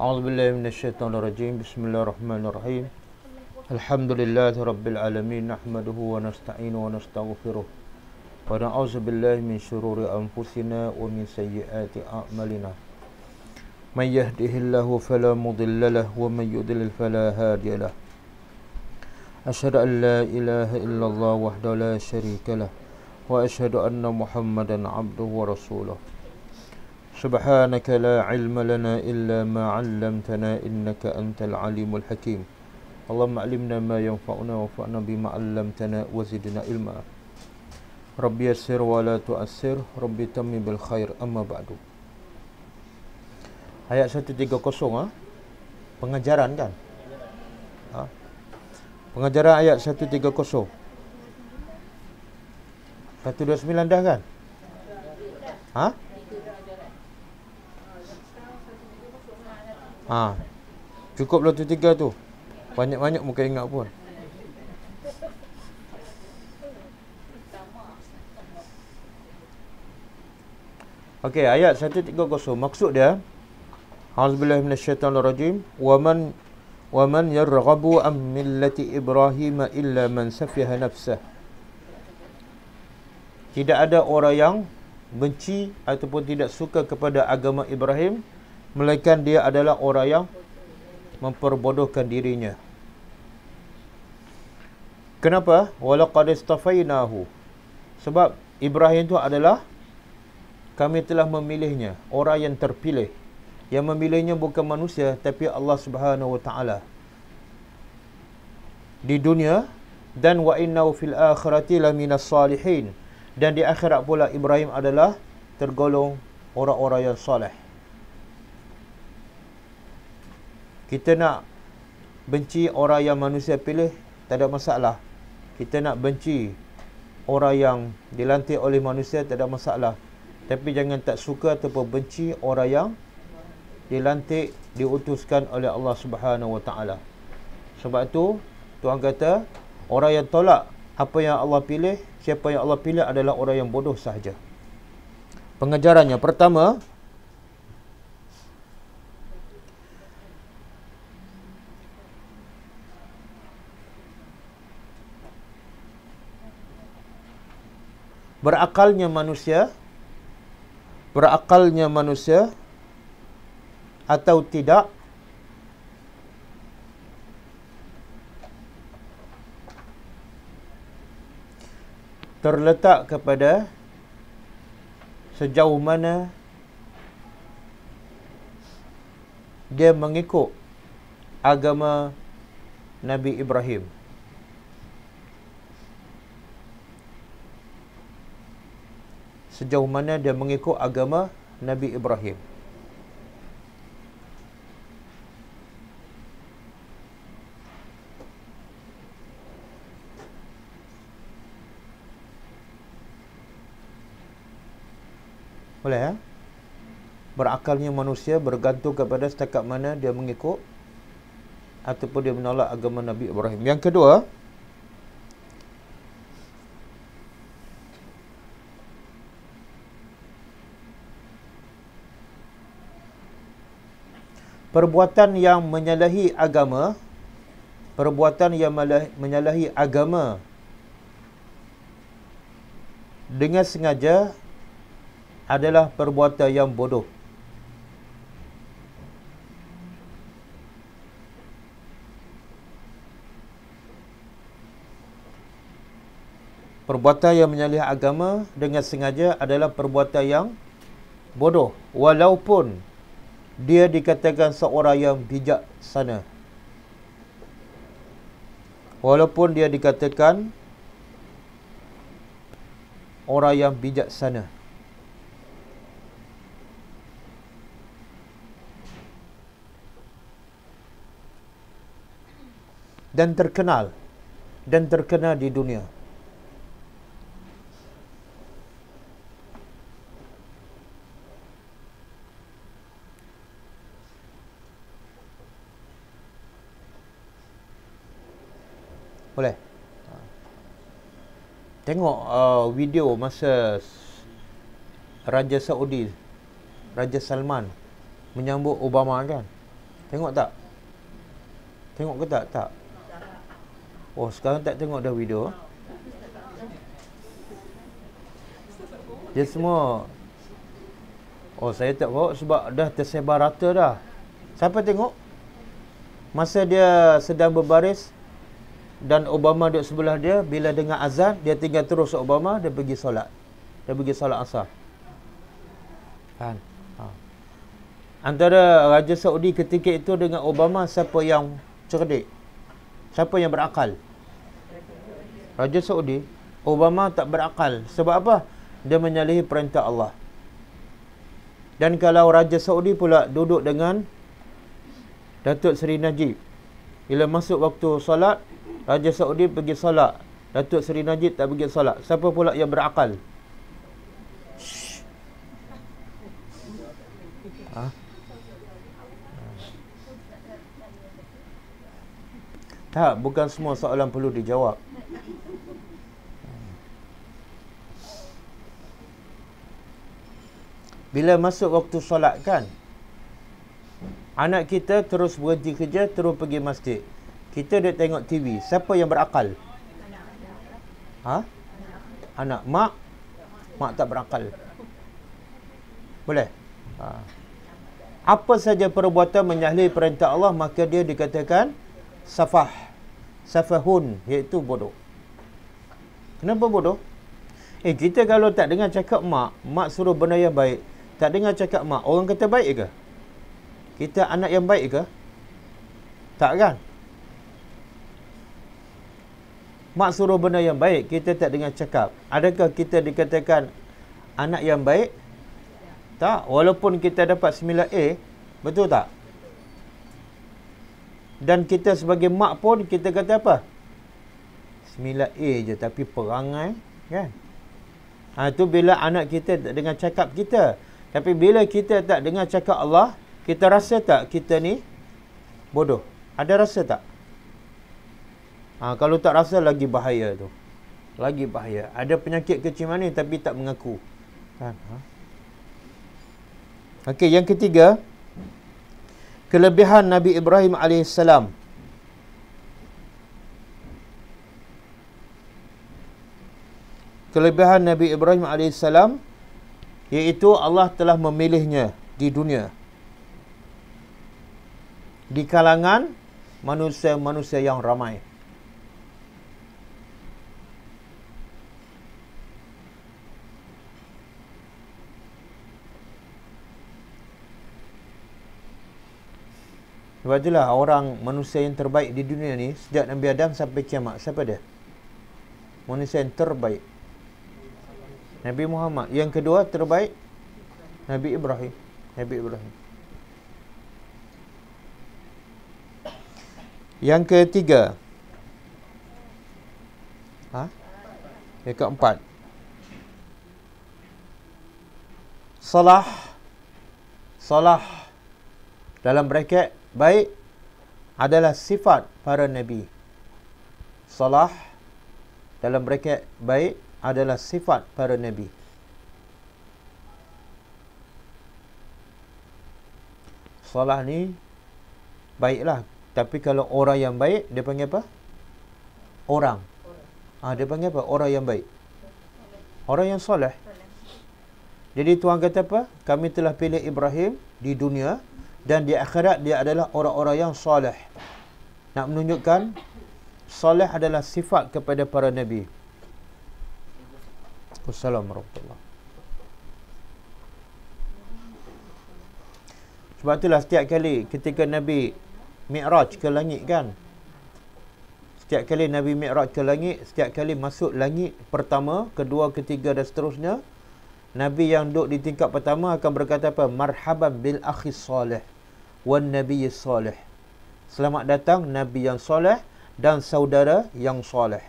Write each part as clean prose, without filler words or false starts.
A'udzubillahi minasyaitonirrajim. Bismillahirrahmanirrahim. Alhamdulillahi rabbil alamin. Nahmaduhu wa nasta'inu wa nastaghfiruh. Wa na'udzubillahi min syururi anfusina wa min sayyiati a'malina. Man yahdihillahu fala mudilla lahu wa man yudlil fala hadiya lahu. Asyhadu an la ilaha illallah wahdahu la syarika lah wa asyhadu anna Muhammadan abduhu wa rasuluh. Subhanaka la ilma lana illa ma 'allamtana innaka antal alimul hakim. Allahumma 'allimna ma yanfa'una wanfa'na bima 'allamtana wa zidna ilma. Rabbi yassir wa la tu'assir, Rabbi tammi bil khair. Amma ba'du. Ayat 130 pengajaran kan? Pengajaran ayat 130. 129 dah kan? Cukup lah tu 3 tu. Banyak-banyak muka ingat pun. Okey, ayat 130. Maksud dia, A'udzubillahi minasyaitonirrajim. Wa man yarghabu an millati Ibrahim illa man safiha nafsah. Tidak ada orang yang benci ataupun tidak suka kepada agama Ibrahim, melainkan dia adalah orang yang memperbodohkan dirinya. Kenapa? Walaqad istafainahu. Sebab Ibrahim itu adalah kami telah memilihnya, orang yang terpilih. Yang memilihnya bukan manusia tapi Allah Subhanahu wa taala. Di dunia, dan wa innahu fil akhirati laminas salihin. Dan di akhirat pula Ibrahim adalah tergolong orang-orang yang soleh. Kita nak benci orang yang manusia pilih, tak ada masalah. Kita nak benci orang yang dilantik oleh manusia, tak ada masalah. Tapi jangan tak suka ataupun benci orang yang dilantik, diutuskan oleh Allah Subhanahu wa taala. Sebab tu Tuhan kata, orang yang tolak apa yang Allah pilih, siapa yang Allah pilih adalah orang yang bodoh sahaja. Pengajarannya pertama, berakalnya manusia atau tidak terletak kepada sejauh mana dia mengikut agama Nabi Ibrahim. Sejauh mana dia mengikut agama Nabi Ibrahim. Boleh ya? Berakalnya manusia bergantung kepada setakat mana dia mengikut ataupun dia menolak agama Nabi Ibrahim. Yang kedua, perbuatan yang menyalahi agama, dengan sengaja adalah perbuatan yang bodoh. Perbuatan yang menyalahi agama dengan sengaja adalah perbuatan yang bodoh, walaupun dia dikatakan seorang yang bijaksana. Walaupun dia dikatakan orang yang bijaksana. Dan terkenal di dunia. Boleh? Tengok video masa Raja Saudi, Raja Salman menyambut Obama kan. Tengok tak? Tengok ke tak? Tak. Oh, sekarang tak tengok dah video. Dia semua. Oh, saya tak bawa sebab dah tersebar rata dah. Siapa tengok? Masa dia sedang berbaris dan Obama duduk sebelah dia, bila dengar azan, dia tinggal terus Obama, dia pergi solat. Dia pergi solat asar. Kan? Antara Raja Saudi ketika itu dengan Obama, siapa yang cerdik? Siapa yang berakal? Raja Saudi. Obama tak berakal. Sebab apa? Dia menyalahi perintah Allah. Dan kalau Raja Saudi pula duduk dengan Datuk Seri Najib, bila masuk waktu solat, Raja Saudi pergi solat, Datuk Seri Najib tak pergi solat. Siapa pula yang berakal? Tak, bukan semua soalan perlu dijawab. Bila masuk waktu solat kan, anak kita terus berhenti kerja, terus pergi masjid. Kita duduk tengok TV. Siapa yang berakal? Anak. Mak? Mak tak berakal. Boleh? Apa saja perbuatan menyalahi perintah Allah, maka dia dikatakan safahun, iaitu bodoh. Kenapa bodoh? Kita kalau tak dengar cakap mak suruh benda yang baik, tak dengar cakap mak, orang kata baik ke? Kita anak yang baik ke? Tak kan? Mak suruh benda yang baik, kita tak dengar cakap, adakah kita dikatakan anak yang baik? Tak, walaupun kita dapat 9A, betul tak? Dan kita sebagai mak pun, kita kata apa? 9A je, tapi perangai, kan? Itu bila anak kita tak dengar cakap kita. Tapi bila kita tak dengar cakap Allah, kita rasa tak kita ni bodoh? Ada rasa tak? Kalau tak rasa, lagi bahaya tu. Lagi bahaya. Ada penyakit kecil manis tapi tak mengaku. Kan? Okey, yang ketiga, kelebihan Nabi Ibrahim AS. Kelebihan Nabi Ibrahim AS, iaitu Allah telah memilihnya di dunia, di kalangan manusia-manusia yang ramai. Sebab itulah orang manusia yang terbaik di dunia ni, sejak Nabi Adam sampai kiamat, siapa dia? Manusia yang terbaik Nabi Muhammad. Yang kedua terbaik Nabi Ibrahim. Nabi Ibrahim. Yang ketiga, yang keempat, salah dalam braket baik adalah sifat para nabi. Salah dalam braket baik adalah sifat para nabi. Salah ni baiklah, tapi kalau orang yang baik, dia panggil apa? Orang. Dia panggil apa? Orang yang baik. Orang yang soleh. Jadi Tuhan kata apa? Kami telah pilih Ibrahim di dunia, dan di akhirat dia adalah orang-orang yang soleh. Nak menunjukkan soleh adalah sifat kepada para nabi. Wassalamualaikum warahmatullahi. Sebab itulah setiap kali ketika Nabi Mi'raj ke langit kan, setiap kali Nabi Mi'raj ke langit, setiap kali masuk langit pertama, kedua, ketiga dan seterusnya, Nabi yang duduk di tingkat pertama akan berkata apa? Marhaban bil akhi salih wan nabiy salih. Selamat datang Nabi yang soleh dan saudara yang soleh.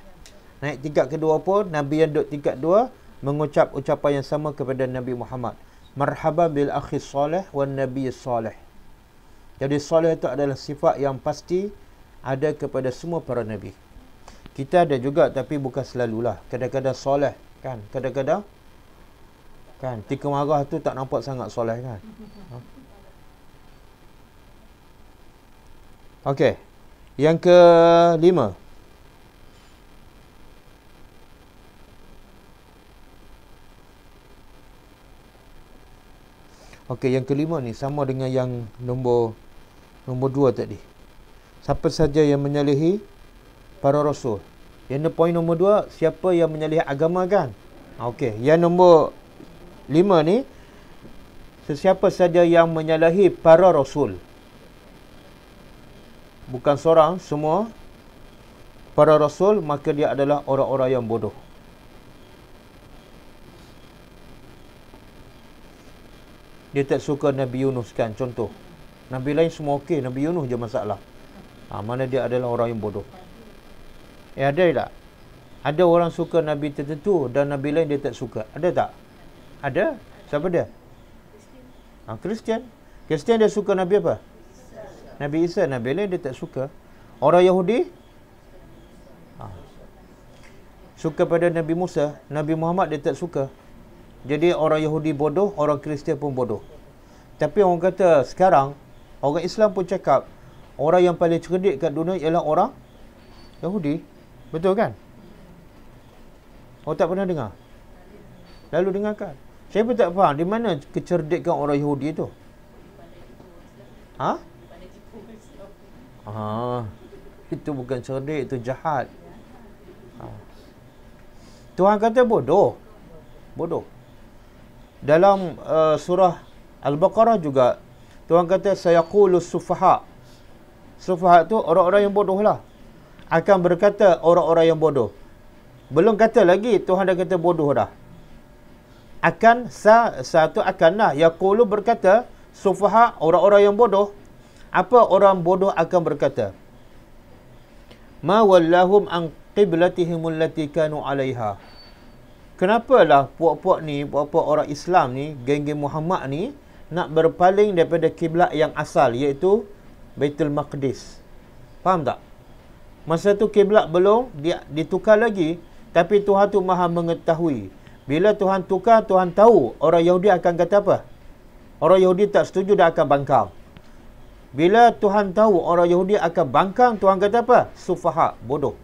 Naik tingkat kedua pun, Nabi yang duduk tingkat dua mengucap ucapan yang sama kepada Nabi Muhammad. Marhaban bil akhi salih wan nabiy salih. Jadi soleh itu adalah sifat yang pasti ada kepada semua para nabi. Kita ada juga, tapi bukan selalulah. Kadang-kadang soleh kan, kadang-kadang kan tikar marah tu tak nampak sangat soleh kan. Okey. Yang kelima. Okey, yang kelima ni sama dengan yang nombor 2 tadi. Siapa saja yang menyalahi para rasul. Yang poin nombor 2, siapa yang menyalahi agama kan? Okey, yang nombor 5 ni, sesiapa saja yang menyalahi para rasul. Bukan seorang, semua para rasul, maka dia adalah orang-orang yang bodoh. Dia tak suka Nabi Yunus kan, contoh. Nabi lain semua okey, Nabi Yunus je masalah. Mana dia adalah orang yang bodoh. Ada tak? Ada orang suka Nabi tertentu dan Nabi lain dia tak suka. Ada tak? Ada. Siapa dia? Kristian. Kristian dia suka Nabi apa? Nabi Isa. Nabi lain dia tak suka. Orang Yahudi suka pada Nabi Musa. Nabi Muhammad dia tak suka. Jadi orang Yahudi bodoh, orang Kristian pun bodoh. Tapi orang kata sekarang, orang Islam pun cakap, orang yang paling cerdik kat dunia ialah orang Yahudi. Betul kan? Orang tak pernah dengar? Lalu dengarkan. Saya pun tak faham, di mana kecerdikan orang Yahudi tu? Itu bukan cerdik, itu jahat. Tuhan kata bodoh. Bodoh. Dalam surah Al-Baqarah juga Tuhan kata sayaqulus sufaha. Sufaha tu orang-orang yang bodoh lah. Akan berkata orang-orang yang bodoh. Belum kata lagi Tuhan dah kata bodoh dah. Akan satu akan lah. Yaqulu berkata sufaha, orang-orang yang bodoh. Apa orang bodoh akan berkata? Ma wallahum an qiblatihim allati kanu 'alaiha. Kenapalah puak-puak ni, puak-puak orang Islam ni, geng-geng Muhammad ni nak berpaling daripada kiblat yang asal, iaitu Baitul Maqdis. Faham tak? Masa tu kiblat belum ditukar lagi, tapi Tuhan tu Maha mengetahui. Bila Tuhan tukar, Tuhan tahu orang Yahudi akan kata apa? Orang Yahudi tak setuju, dia akan bangkang. Bila Tuhan tahu orang Yahudi akan bangkang, Tuhan kata apa? Sufaha, bodoh.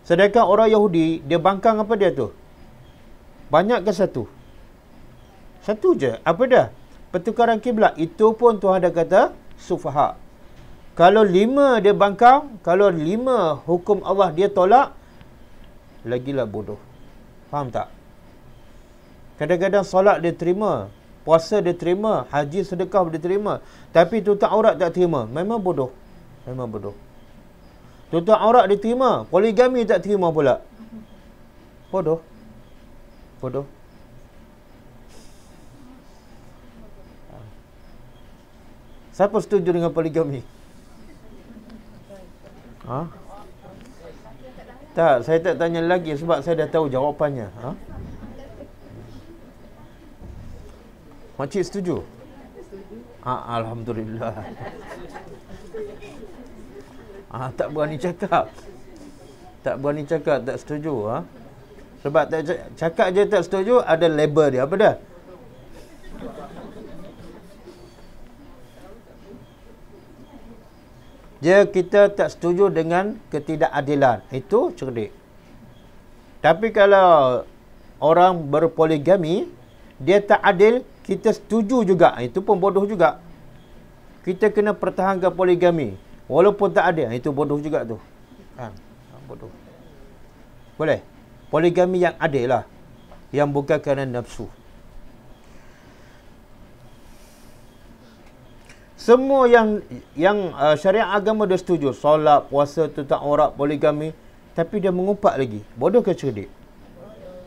Sedangkan orang Yahudi, dia bangkang apa dia tu? Banyak ke satu? Satu je. Apa dah? Pertukaran kiblat. Itu pun Tuhan dah kata sufaha. Kalau 5 dia bangkang, kalau 5 hukum Allah dia tolak, lagilah bodoh. Faham tak? Kadang-kadang solat dia terima, puasa dia terima, haji sedekah dia terima, tapi tutup aurat tak terima. Memang bodoh. Memang bodoh. Tutup aurat dia terima, poligami tak terima pula. Bodoh. Bodoh. Siapa setuju dengan poligami? Tak, saya tak tanya lagi sebab saya dah tahu jawapannya. Makcik setuju? Alhamdulillah. Tak berani cakap. Tak berani cakap tak setuju. Sebab tak cakap je tak setuju, ada label dia. Apa dah? Kita tak setuju dengan ketidakadilan. Itu cerdik. Tapi kalau orang berpoligami, dia tak adil, kita setuju juga. Itu pun bodoh juga. Kita kena pertahankan poligami. Walaupun tak adil. Itu bodoh juga tu. Bodoh. Boleh? Poligami yang adil lah. Yang bukan kerana nafsu. Semua yang syariat agama dia setuju. Solat, puasa, tutup aurat, poligami. Tapi dia mengumpat lagi. Bodoh ke cerdik?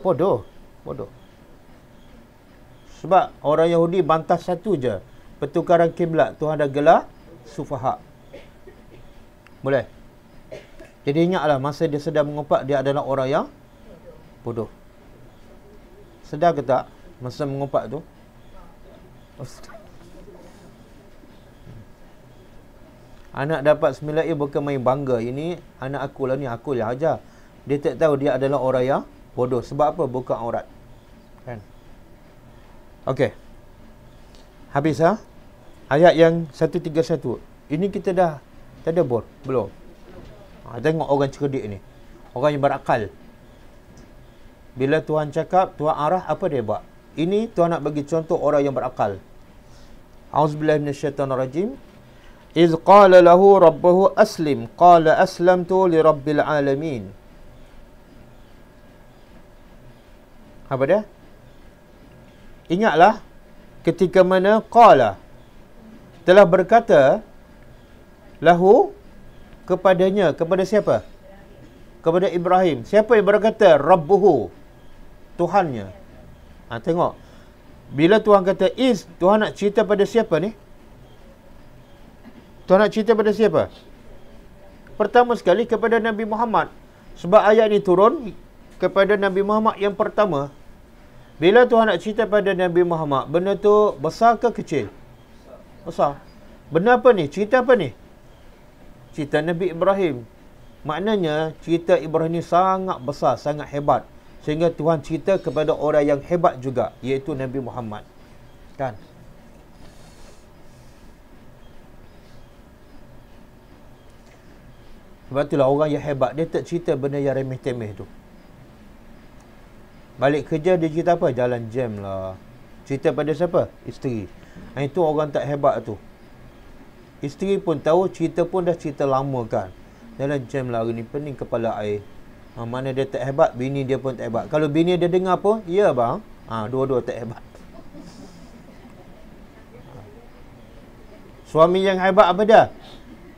Bodoh. Bodoh. Sebab orang Yahudi bantah satu je. Pertukaran kiblat. Tuhan dah gelar sufaha. Boleh? Jadi ingatlah masa dia sedang mengumpat, dia adalah orang yang bodoh. Sedar ke tak masa mengumpat tu? Anak dapat 9A bukan main bangga. Ini anak aku lah ni, aku yang ajar. Dia tak tahu dia adalah orang yang bodoh. Sebab apa? Buka aurat. Kan? Okey. Habis Ayat yang 131. Ini kita dah Tadabbur? Belum. Tengok orang cerdik ni. Orang yang berakal. Bila Tuhan cakap, Tuhan arah, apa dia buat? Ini Tuhan nak bagi contoh orang yang berakal. A'udzubillahi minasyaitonirrajim. إذ قال له ربه أسلم قال أسلمت لرب العالمين. Apa dia? Ingatlah ketika mana qala telah berkata lahu kepadanya, kepada siapa? Kepada Ibrahim. Siapa yang berkata? Rabbuhu, Tuhannya. Tengok. Bila Tuhan kata is, Tuhan nak cerita pada siapa ni? Tuhan nak cerita pada siapa? Pertama sekali kepada Nabi Muhammad. Sebab ayat ni turun kepada Nabi Muhammad yang pertama. Bila Tuhan nak cerita pada Nabi Muhammad, benda tu besar ke kecil? Besar. Benda apa ni? Cerita apa ni? Cerita Nabi Ibrahim. Maknanya cerita Ibrahim ni sangat besar, sangat hebat. Sehingga Tuhan cerita kepada orang yang hebat juga, iaitu Nabi Muhammad. Kan? Sebab itulah orang yang hebat, dia tak cerita benda yang remeh-temeh tu. Balik kerja dia cerita apa? Jalan jam lah. Cerita pada siapa? Isteri. Itu orang tak hebat tu. Isteri pun tahu, cerita pun dah cerita lama kan. Jalan jam lah hari ni, pening kepala air. Mana dia tak hebat, bini dia pun tak hebat. Kalau bini dia dengar pun, ya bang. Dua-dua tak hebat. Suami yang hebat apa dia?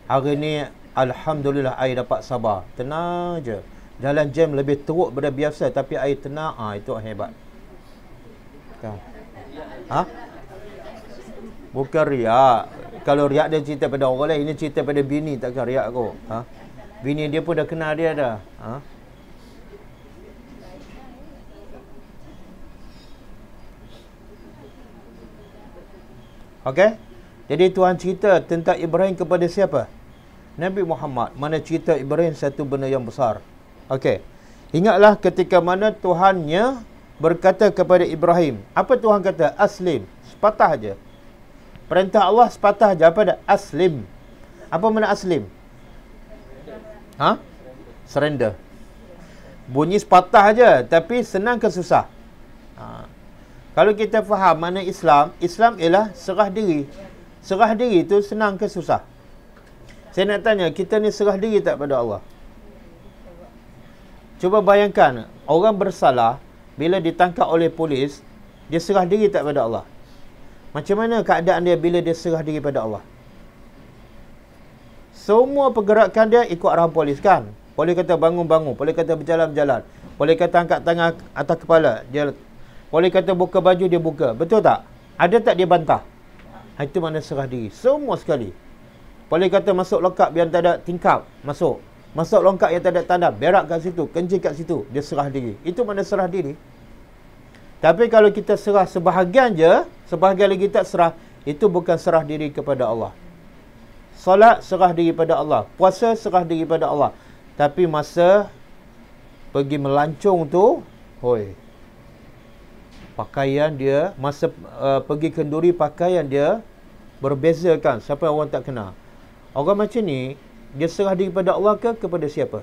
Hari ni alhamdulillah air dapat sabar. Tenang je. Jalan jam lebih teruk daripada biasa, tapi air tenang. Itu hebat. Kan? Bukan riak. Kalau riak dia cerita pada orang lain, ini cerita pada bini, takkan riak kau. Bini dia pun dah kenal dia dah. Okey? Jadi Tuhan cerita tentang Ibrahim kepada siapa? Nabi Muhammad. Mana cerita Ibrahim satu benda yang besar. Okey. Ingatlah ketika mana Tuhannya berkata kepada Ibrahim. Apa Tuhan kata? Aslim. Sepatah aja. Perintah Allah sepatah aja. Apa dah? Aslim. Apa makna aslim? Surrender. Bunyi sepatah aja, tapi senang ke susah? Kalau kita faham makna Islam, Islam ialah serah diri. Serah diri tu senang ke susah? Saya nak tanya, kita ni serah diri tak pada Allah? Cuba bayangkan, orang bersalah, bila ditangkap oleh polis, dia serah diri tak pada Allah? Macam mana keadaan dia bila dia serah diri pada Allah? Semua pergerakan dia ikut arahan polis kan? Polis kata bangun-bangun, polis kata berjalan-berjalan, polis kata angkat tangan atas kepala, dia, polis kata buka baju, dia buka. Betul tak? Ada tak dia bantah? Itu mana serah diri. Semua sekali. Polis kata masuk lokap yang tak ada tingkap, masuk. Masuk longkap yang tak ada tanda, berak kat situ, kencing kat situ, dia serah diri. Itu mana serah diri. Tapi kalau kita serah sebahagian je, sebahagian lagi tak serah, itu bukan serah diri kepada Allah. Solat serah diri pada Allah, puasa serah diri pada Allah. Tapi masa pergi melancong tu, pakaian dia, masa pergi kenduri pakaian dia berbeza kan, siapa orang tak kenal. Orang macam ni, dia serah diri pada Allah ke kepada siapa?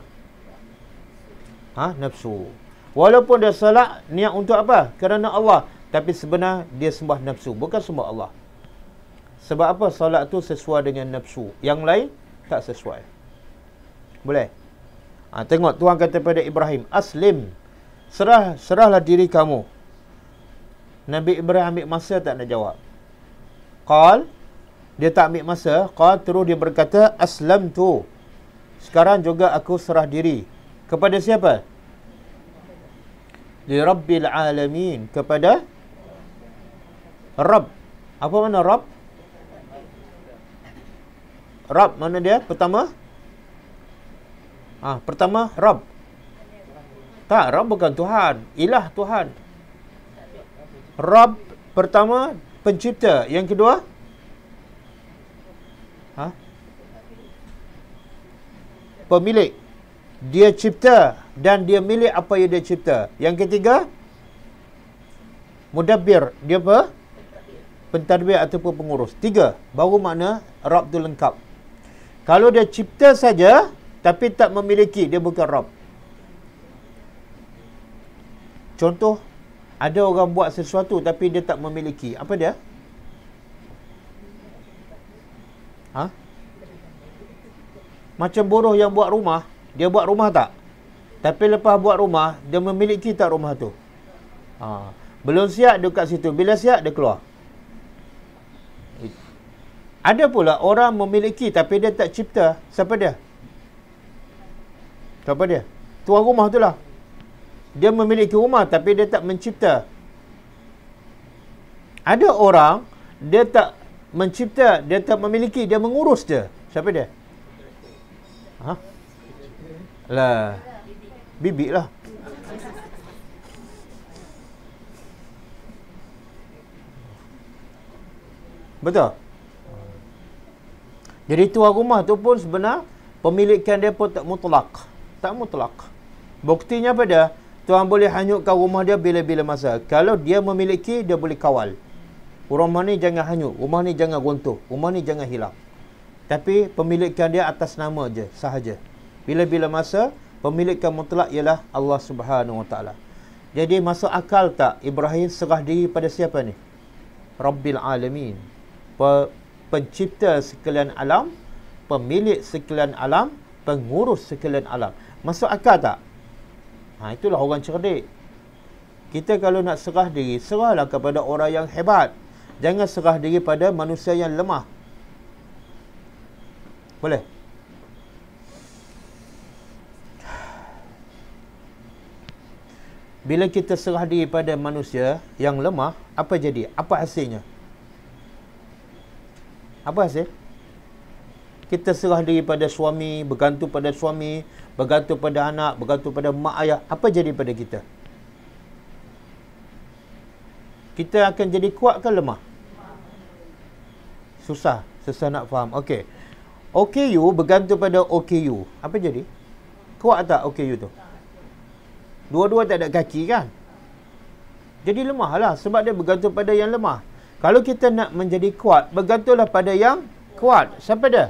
Nafsu. Walaupun dia salat, niat untuk apa? Kerana Allah. Tapi sebenarnya dia sembah nafsu, bukan sembah Allah. Sebab apa? Salat tu sesuai dengan nafsu. Yang lain tak sesuai. Boleh? Tengok Tuhan kata pada Ibrahim, Aslim. Serahlah diri kamu. Nabi Ibrahim ambil masa tak nak jawab. Qal, dia tak ambil masa. Qal, terus dia berkata, Aslamtu. Sekarang juga aku serah diri. Kepada siapa? Li Rabbil Alamin. Kepada Rabb. Apa makna Rabb? Rabb mana dia? Pertama? Pertama, Rabb. Tak, Rabb bukan Tuhan. Ilah Tuhan. Rabb pertama, pencipta. Yang kedua? Pemilik. Dia cipta dan dia milik apa yang dia cipta. Yang ketiga? Mudabbir. Dia apa? Pentadbir ataupun pengurus. 3. Baru makna Rabb tu lengkap. Kalau dia cipta saja tapi tak memiliki, dia bukan Rabb. Contoh, ada orang buat sesuatu tapi dia tak memiliki. Apa dia? Ha? Macam buruh yang buat rumah. Dia buat rumah tak? Tapi lepas buat rumah, dia memiliki tak rumah tu? Belum siap dia kat situ. Bila siap dia keluar. Ada pula orang memiliki tapi dia tak cipta. Siapa dia? Siapa dia? Tuan rumah tu lah. Dia memiliki rumah tapi dia tak mencipta. Ada orang dia tak mencipta, dia tak memiliki, dia mengurus je. Siapa dia? Lah, bibik lah. Betul? Jadi tuan rumah tu pun sebenar pemilikan dia pun tak mutlak. Tak mutlak. Buktinya apa dia? Tuan boleh hanyutkan rumah dia bila-bila masa. Kalau dia memiliki, dia boleh kawal. Rumah ni jangan hanyut, rumah ni jangan runtuh, rumah ni jangan hilang. Tapi pemilikan dia atas nama je, sahaja. Bila-bila masa, pemilikan mutlak ialah Allah Subhanahu Wa Taala. Jadi masuk akal tak Ibrahim serah diri pada siapa ni? Rabbil Alamin. Pencipta sekalian alam, pemilik sekalian alam, pengurus sekalian alam. Masuk akal tak? Itulah orang cerdik. Kita kalau nak serah diri, serahlah kepada orang yang hebat. Jangan serah diri pada manusia yang lemah. Boleh? Bila kita serah diri pada manusia yang lemah, apa jadi? Apa hasilnya? Apa hasil? Kita serah diri pada suami, bergantung pada suami, bergantung pada anak, bergantung pada mak ayah. Apa jadi pada kita? Kita akan jadi kuat ke lemah? Susah nak faham. Okey. OKU bergantung pada OKU. Apa jadi? Kuat tak OKU tu? Dua-dua tak ada kaki kan? Jadi lemah lah sebab dia bergantung pada yang lemah. Kalau kita nak menjadi kuat, bergantunglah pada yang kuat. Siapa dia?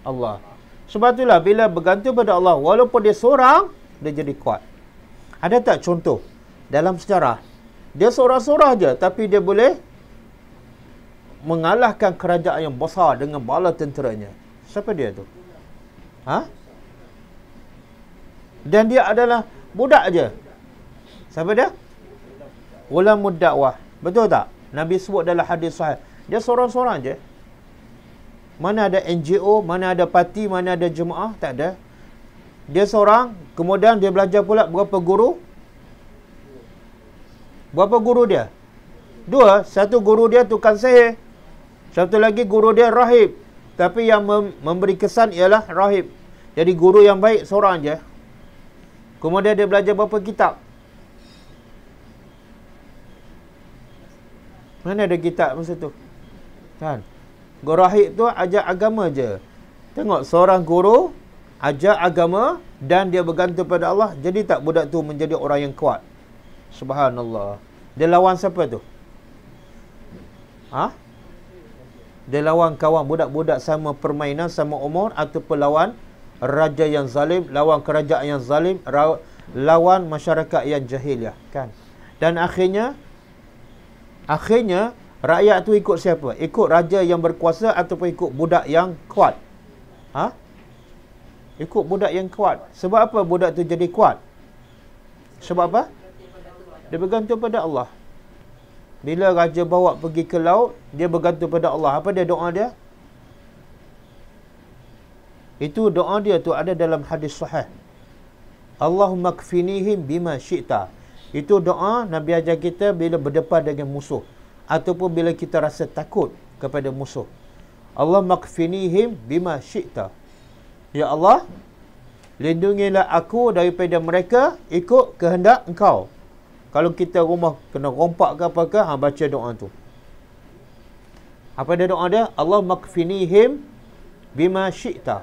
Allah. Sebab itulah bila bergantung pada Allah, walaupun dia seorang, dia jadi kuat. Ada tak contoh dalam sejarah? Dia seorang-seorang je, tapi dia boleh mengalahkan kerajaan yang besar dengan bala tenteranya. Siapa dia tu? Dan dia adalah budak je. Siapa dia? Ulamud dakwah. Betul tak? Nabi sebut dalam hadis sahih. Dia seorang-seorang je. Mana ada NGO, mana ada parti, mana ada jemaah, tak ada. Dia seorang, kemudian dia belajar pula berapa guru? Berapa guru dia? Dua. Satu guru dia tukang sihir. Satu lagi guru dia rahib. Tapi yang memberi kesan ialah rahib. Jadi guru yang baik seorang je. Kemudian dia belajar berapa kitab? Mana ada kitab masa tu? Kan? Guru rahib tu ajar agama je. Tengok, seorang guru ajar agama dan dia bergantung pada Allah. Jadi tak budak tu menjadi orang yang kuat? Subhanallah. Dia lawan siapa tu? Dia lawan kawan budak-budak sama permainan, sama umur, ataupun lawan raja yang zalim, lawan kerajaan yang zalim, lawan masyarakat yang jahiliah, kan? Dan akhirnya rakyat tu ikut siapa? Ikut raja yang berkuasa ataupun ikut budak yang kuat? Ikut budak yang kuat. Sebab apa budak tu jadi kuat? Sebab apa? Dia bergantung pada Allah. Bila raja bawa pergi ke laut, dia bergantung pada Allah. Apa dia doa dia? Itu doa dia tu ada dalam hadis sahih. Allahumma kfinihim bima syi'ta. Itu doa Nabi ajar kita bila berdepan dengan musuh ataupun bila kita rasa takut kepada musuh. Allahumma kfinihim bima syi'ta. Ya Allah, lindungilah aku daripada mereka ikut kehendak Engkau. Kalau kita rumah kena rompak ke apakah, baca doa tu. Apa dia doa dia? Allahumma kfinihim bima syi'ta.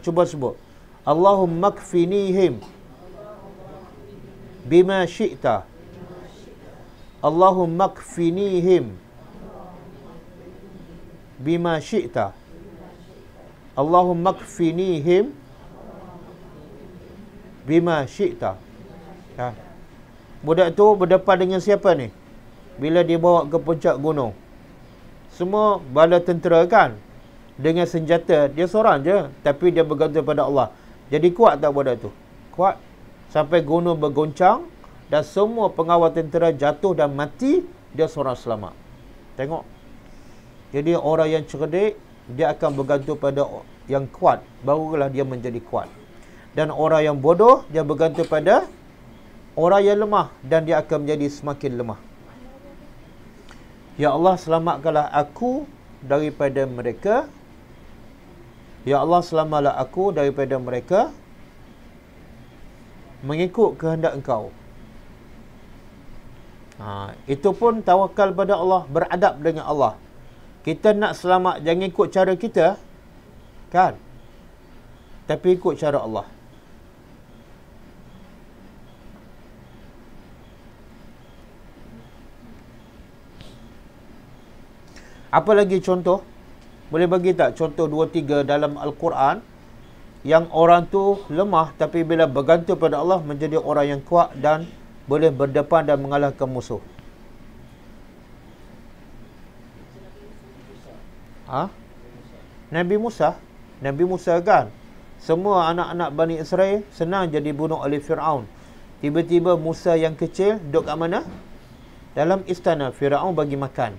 Cuba sebut. Allahumma kfinihim bima syi'ta. Allahumma kfinihim bima syi'ta. Allahumma kfinihim bima syi'ta. Ha. Budak tu berdepan dengan siapa ni? Bila dia bawa ke puncak gunung, semua bala tentera kan, dengan senjata. Dia seorang je, tapi dia bergantung pada Allah. Jadi kuat tak budak tu? Kuat. Sampai gunung bergoncang dan semua pengawal tentera jatuh dan mati, dia seorang selamat. Tengok. Jadi orang yang cerdik, dia akan bergantung pada yang kuat, barulah dia menjadi kuat. Dan orang yang bodoh, dia bergantung pada orang yang lemah, dan dia akan menjadi semakin lemah. Ya Allah, selamatkanlah aku daripada mereka. Ya Allah, selamatkanlah aku daripada mereka mengikut kehendak Engkau. Itu pun tawakal pada Allah, beradab dengan Allah. Kita nak selamat, jangan ikut cara kita, kan? Tapi ikut cara Allah. Apa lagi contoh? Boleh bagi tak contoh 2-3 dalam Al-Quran yang orang tu lemah, tapi bila bergantung pada Allah menjadi orang yang kuat dan boleh berdepan dan mengalahkan musuh? Nabi Musa kan, semua anak-anak Bani Israel senang jadi bunuh oleh Fir'aun. Tiba-tiba Musa yang kecil duduk kat mana? Dalam istana. Fir'aun bagi makan.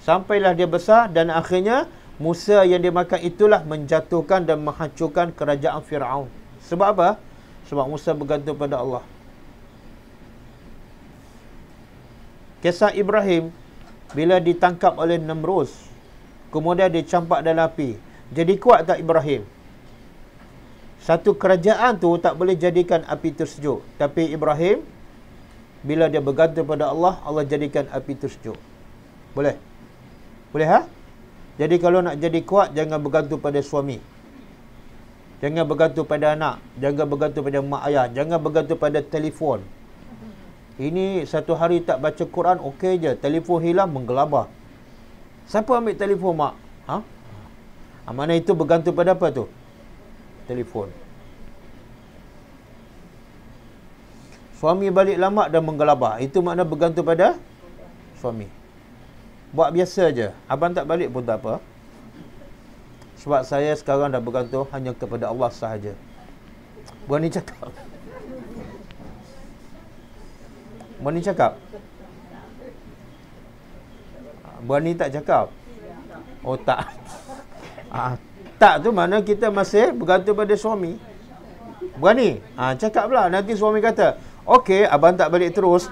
Sampailah dia besar, dan akhirnya Musa yang dia makan itulah menjatuhkan dan menghancurkan kerajaan Fir'aun. Sebab apa? Sebab Musa bergantung pada Allah. Kisah Ibrahim bila ditangkap oleh Namrus, kemudian dicampak dalam api. Jadi kuat tak Ibrahim? Satu kerajaan tu tak boleh jadikan api tersejuk. Tapi Ibrahim, bila dia bergantung pada Allah, Allah jadikan api tersejuk. Boleh? Boleh, ha? Jadi kalau nak jadi kuat, jangan bergantung pada suami. Jangan bergantung pada anak. Jangan bergantung pada mak ayah. Jangan bergantung pada telefon. Ini satu hari tak baca Quran, okey je. Telefon hilang, menggelabah. Siapa ambil telefon mak? Mana itu bergantung pada apa tu? Telefon. Suami balik lambat dan menggelabah. Itu makna bergantung pada suami. Buat biasa je. Abang tak balik pun tak apa. Sebab saya sekarang dah bergantung hanya kepada Allah sahaja. Berani cakap. Berani cakap? Berani tak cakap? Oh tak. Tak tu mana kita masih bergantung pada suami. Berani? Cakap pula. Nanti suami kata, okey, abang tak balik terus.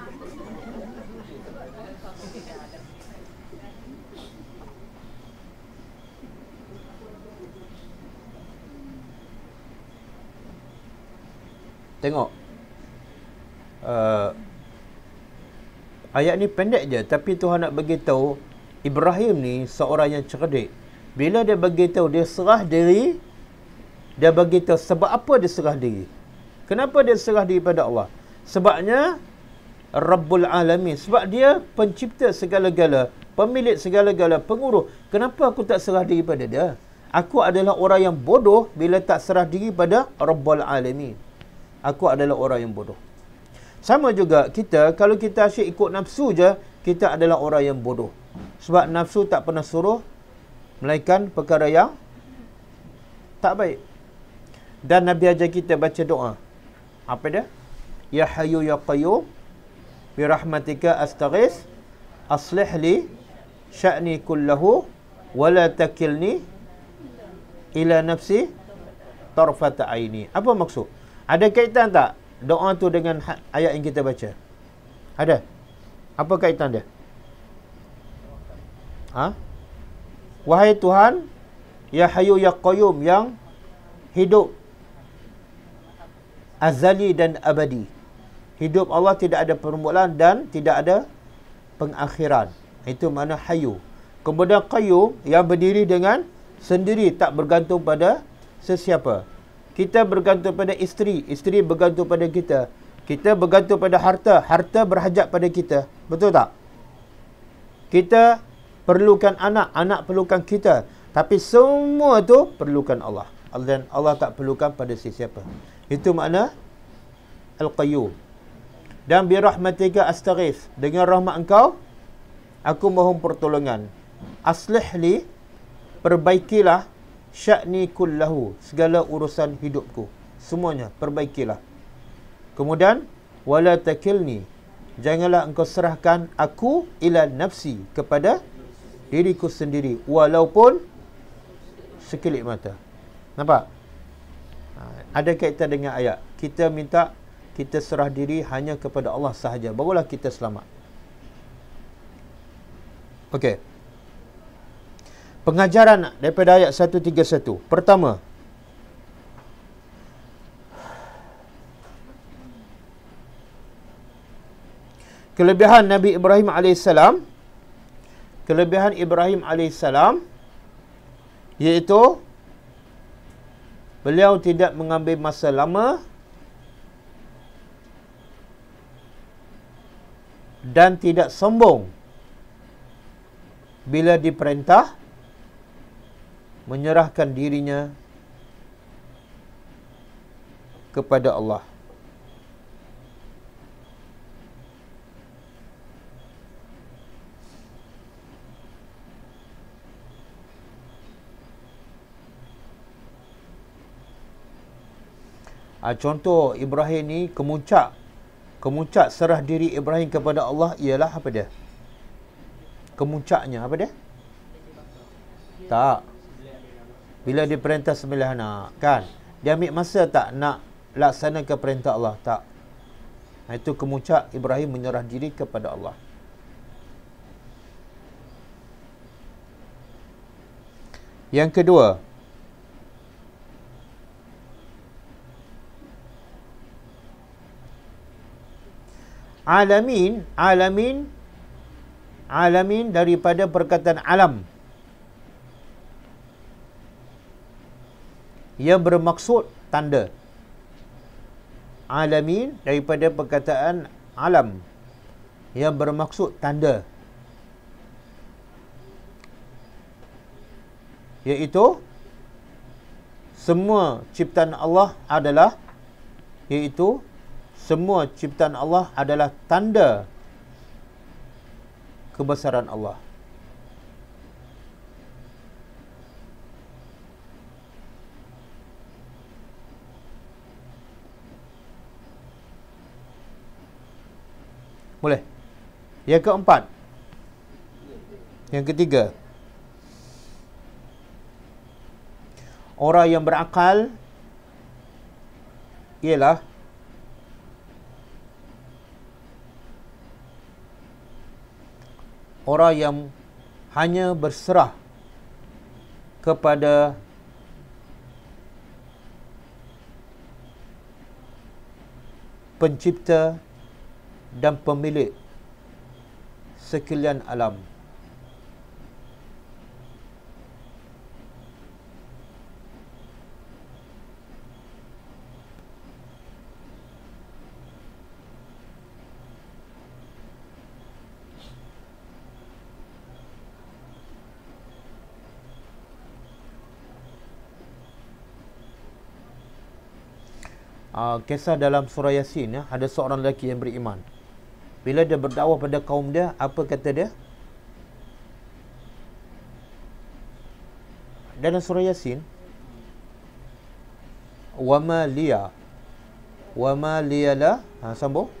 Tengok. Ayat ni pendek je, tapi Tuhan nak bagi tahu Ibrahim ni seorang yang cerdik. Bila dia bagi tahu dia serah diri, dia bagi tahu sebab apa dia serah diri. Kenapa dia serah diri pada Allah? Sebabnya Rabbul Alamin, sebab dia pencipta segala-gala, pemilik segala-gala, pengurus. Kenapa aku tak serah diri pada dia? Aku adalah orang yang bodoh bila tak serah diri pada Rabbul Alamin. Aku adalah orang yang bodoh. Sama juga kita, kalau kita asyik ikut nafsu je, kita adalah orang yang bodoh. Sebab nafsu tak pernah suruh melainkan perkara yang tak baik. Dan Nabi ajar kita baca doa. Apa dia? Ya Hayyu Ya Qayyum bi rahmatika astaghis aslih li sya'ni kullahu wa la takilni ila nafsi tarfata aini. Apa maksud? Ada kaitan tak doa tu dengan ayat yang kita baca? Ada? Apa kaitan dia? Wahai Tuhan, Ya Hayyu Ya Qayyum, yang hidup azali dan abadi. Hidup Allah tidak ada permulaan dan tidak ada pengakhiran. Itu makna Hayyu. Kemudian Qayyum, yang berdiri dengan sendiri, tak bergantung pada sesiapa. Kita bergantung pada isteri, isteri bergantung pada kita. Kita bergantung pada harta, harta berhajat pada kita. Betul tak? Kita perlukan anak, anak perlukan kita. Tapi semua tu perlukan Allah. Dan Allah tak perlukan pada sesiapa. Itu makna Al-Qayyum. Dan bi rahmatika astaghith, dengan rahmat engkau aku mohon pertolongan. Aslih li, perbaikilah sya'ni kullahu, segala urusan hidupku semuanya perbaikilah. Kemudian wala takilni, janganlah engkau serahkan aku ila nafsi, kepada diriku sendiri, walaupun sekelip mata. Nampak? Ada kaitan dengan ayat. Kita minta kita serah diri hanya kepada Allah sahaja, barulah kita selamat. Okey. Pengajaran daripada ayat 131. Pertama, kelebihan Nabi Ibrahim AS, kelebihan Ibrahim AS, iaitu beliau tidak mengambil masa lama dan tidak sombong bila diperintah menyerahkan dirinya kepada Allah. Contoh Ibrahim ni kemuncak serah diri Ibrahim kepada Allah ialah apa dia? Kemuncaknya apa dia? Tak. Bila diperintah sembelih anak, kan? Dia ambil masa tak nak laksanakan perintah Allah? Tak. Itu kemuncak Ibrahim menyerah diri kepada Allah. Yang kedua, alamin daripada perkataan alam yang bermaksud tanda. Alamin daripada perkataan alam yang bermaksud tanda, iaitu semua ciptaan Allah adalah tanda kebesaran Allah. Boleh? Yang keempat. Yang ketiga, orang yang berakal ialah orang yang hanya berserah kepada pencipta dan pemilik sekalian alam. Kisah dalam surah Yasin, ada seorang lelaki yang beriman. Bila dia berdakwah pada kaum dia, apa kata dia? Dalam surah Yasin, wama liya la, sambung,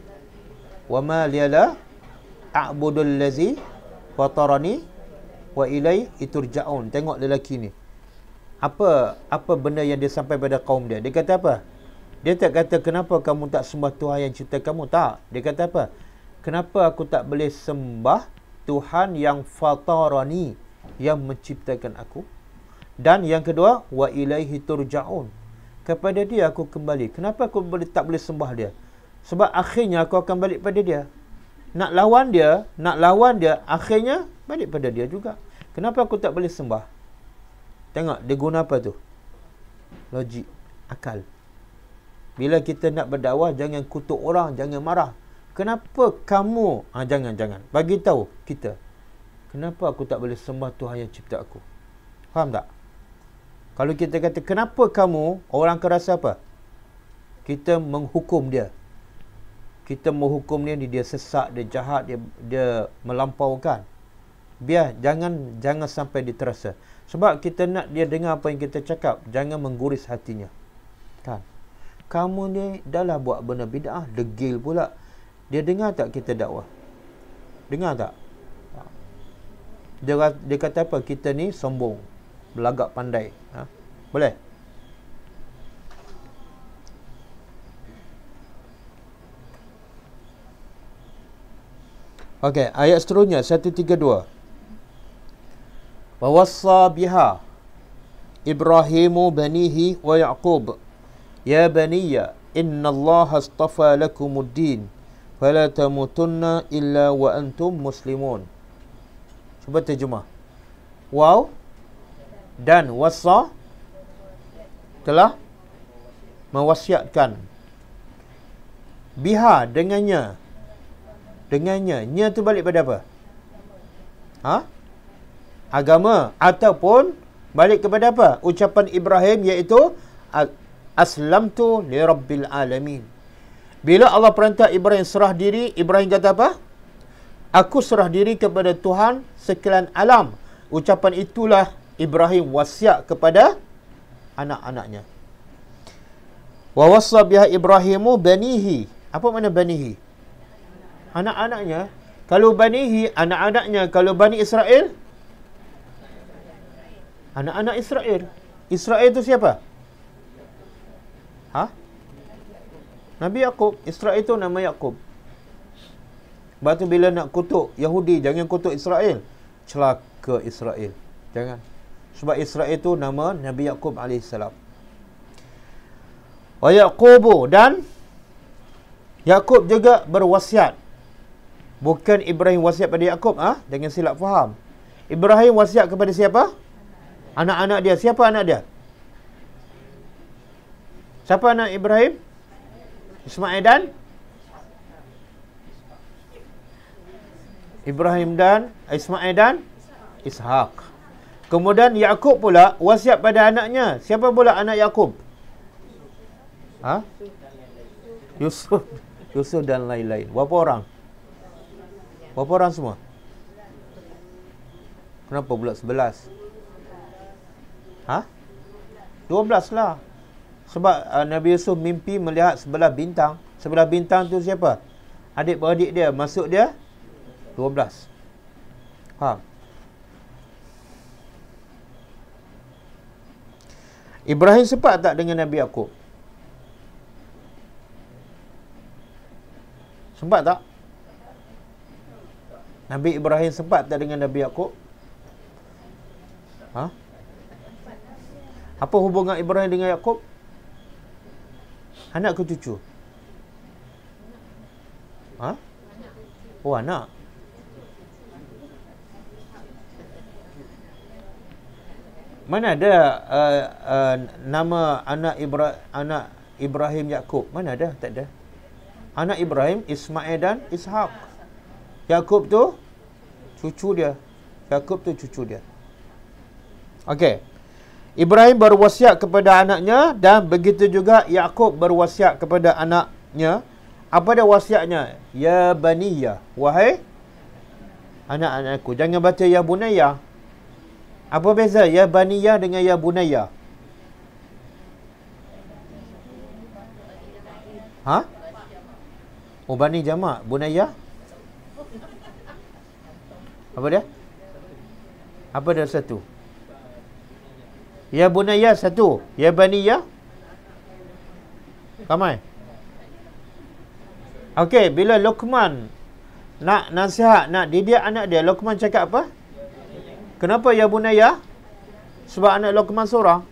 wama liya la a'budul ladzi fatarani wa ilaihi turja'un. Tengok lelaki ni, apa benda yang dia sampai pada kaum dia. Dia kata apa? Dia tak kata kenapa kamu tak sembah Tuhan yang cipta kamu. Tak. Dia kata apa? Kenapa aku tak boleh sembah Tuhan yang fatarani, yang menciptakan aku? Dan yang kedua, wa ilaihi turja'un, kepada dia aku kembali. Kenapa aku tak boleh sembah dia? Sebab akhirnya aku akan balik pada dia. Nak lawan dia, akhirnya balik pada dia juga. Kenapa aku tak boleh sembah? Tengok dia guna apa tu? Logik, akal. Bila kita nak berdakwah, jangan kutuk orang, jangan marah. Kenapa kamu? Jangan. Bagi tahu kita, kenapa aku tak boleh sembah Tuhan yang cipta aku? Faham tak? Kalau kita kata, kenapa kamu, orang akan rasa apa? Kita menghukum dia. Kita menghukum dia sesak, dia jahat, dia melampaukan. Biar jangan sampai diterasa. Sebab kita nak dia dengar apa yang kita cakap, jangan mengguris hatinya. Kan? Kamu ni dah lah buat benda bid'ah, degil pula. Dia dengar tak kita dakwah? Dengar tak? Dia kata apa? Kita ni sombong, belagak pandai. Boleh? Okey, ayat seterusnya 132. Wa wassa biha Ibrahimu banihi wa Yaqub ya baniya innallaha astafa lakumuddin fala tamutunna illa wa antum muslimun. Cuba terjemah. Wow dan wassa telah mewasiatkan, biha dengannya, nya tu balik pada apa? Agama, ataupun balik kepada apa? Ucapan Ibrahim, iaitu aslamtu li rabbil alamin. Bila Allah perintah Ibrahim serah diri, Ibrahim kata apa? Aku serah diri kepada Tuhan sekalian alam. Ucapan itulah Ibrahim wasiat kepada anak-anaknya. Wa wassa biha Ibrahimu banihi. Apa makna banihi? Anak-anaknya. Kalau banihi, anak-anaknya. Kalau Bani Israel, anak-anak Israel. Israel itu siapa? Nabi Yaqub. Israel itu nama Yaqub. Sebab tu bila nak kutuk Yahudi, jangan kutuk Israel. Celaka Israel. Jangan. Sebab Israel itu nama Nabi Yaqub AS. Wa Yaqubu, dan Yaqub juga berwasiat. Bukan Ibrahim wasiat pada Yaqub. Jangan silap faham. Ibrahim wasiat kepada siapa? Anak-anak dia. Siapa anak dia? Siapa anak Ibrahim? Ismail dan Ibrahim dan Ismail dan Ishak. Kemudian Yaqub pula wasiat pada anaknya. Siapa pula anak Yaqub? Yusuf dan lain-lain. Berapa orang? Berapa orang semua? Kenapa pula 11? 12 lah. Sebab Nabi Yusuf mimpi melihat sebelah bintang. Sebelah bintang tu siapa? Adik-beradik dia. Masuk dia 12. Faham? Ibrahim sempat tak dengan Nabi Yaqub? Sempat tak? Nabi Ibrahim sempat tak dengan Nabi Yaqub? Apa hubungan Ibrahim dengan Yaqub? Anak ke cucu? Oh, anak. Mana ada nama anak Ibrahim Yaqub? Mana ada? Tak ada. Anak Ibrahim Ismail dan Ishak. Yaqub tu cucu dia. Yaqub tu cucu dia. Okey. Ibrahim berwasiat kepada anaknya, dan begitu juga Yaqub berwasiat kepada anaknya. Apa dia wasiatnya? Ya baniya, wahai anak-anakku. Jangan baca ya bunayya. Apa beza ya baniya dengan ya bunayya? Oh, bani jamak, bunayya? Apa dia? Apa dia satu? Ya bunayya satu. Ya baniya ramai. Okey, bila Luqman nak nasihat, nak didik anak dia, Luqman cakap apa? Kenapa ya bunayya? Sebab anak Luqman seorang.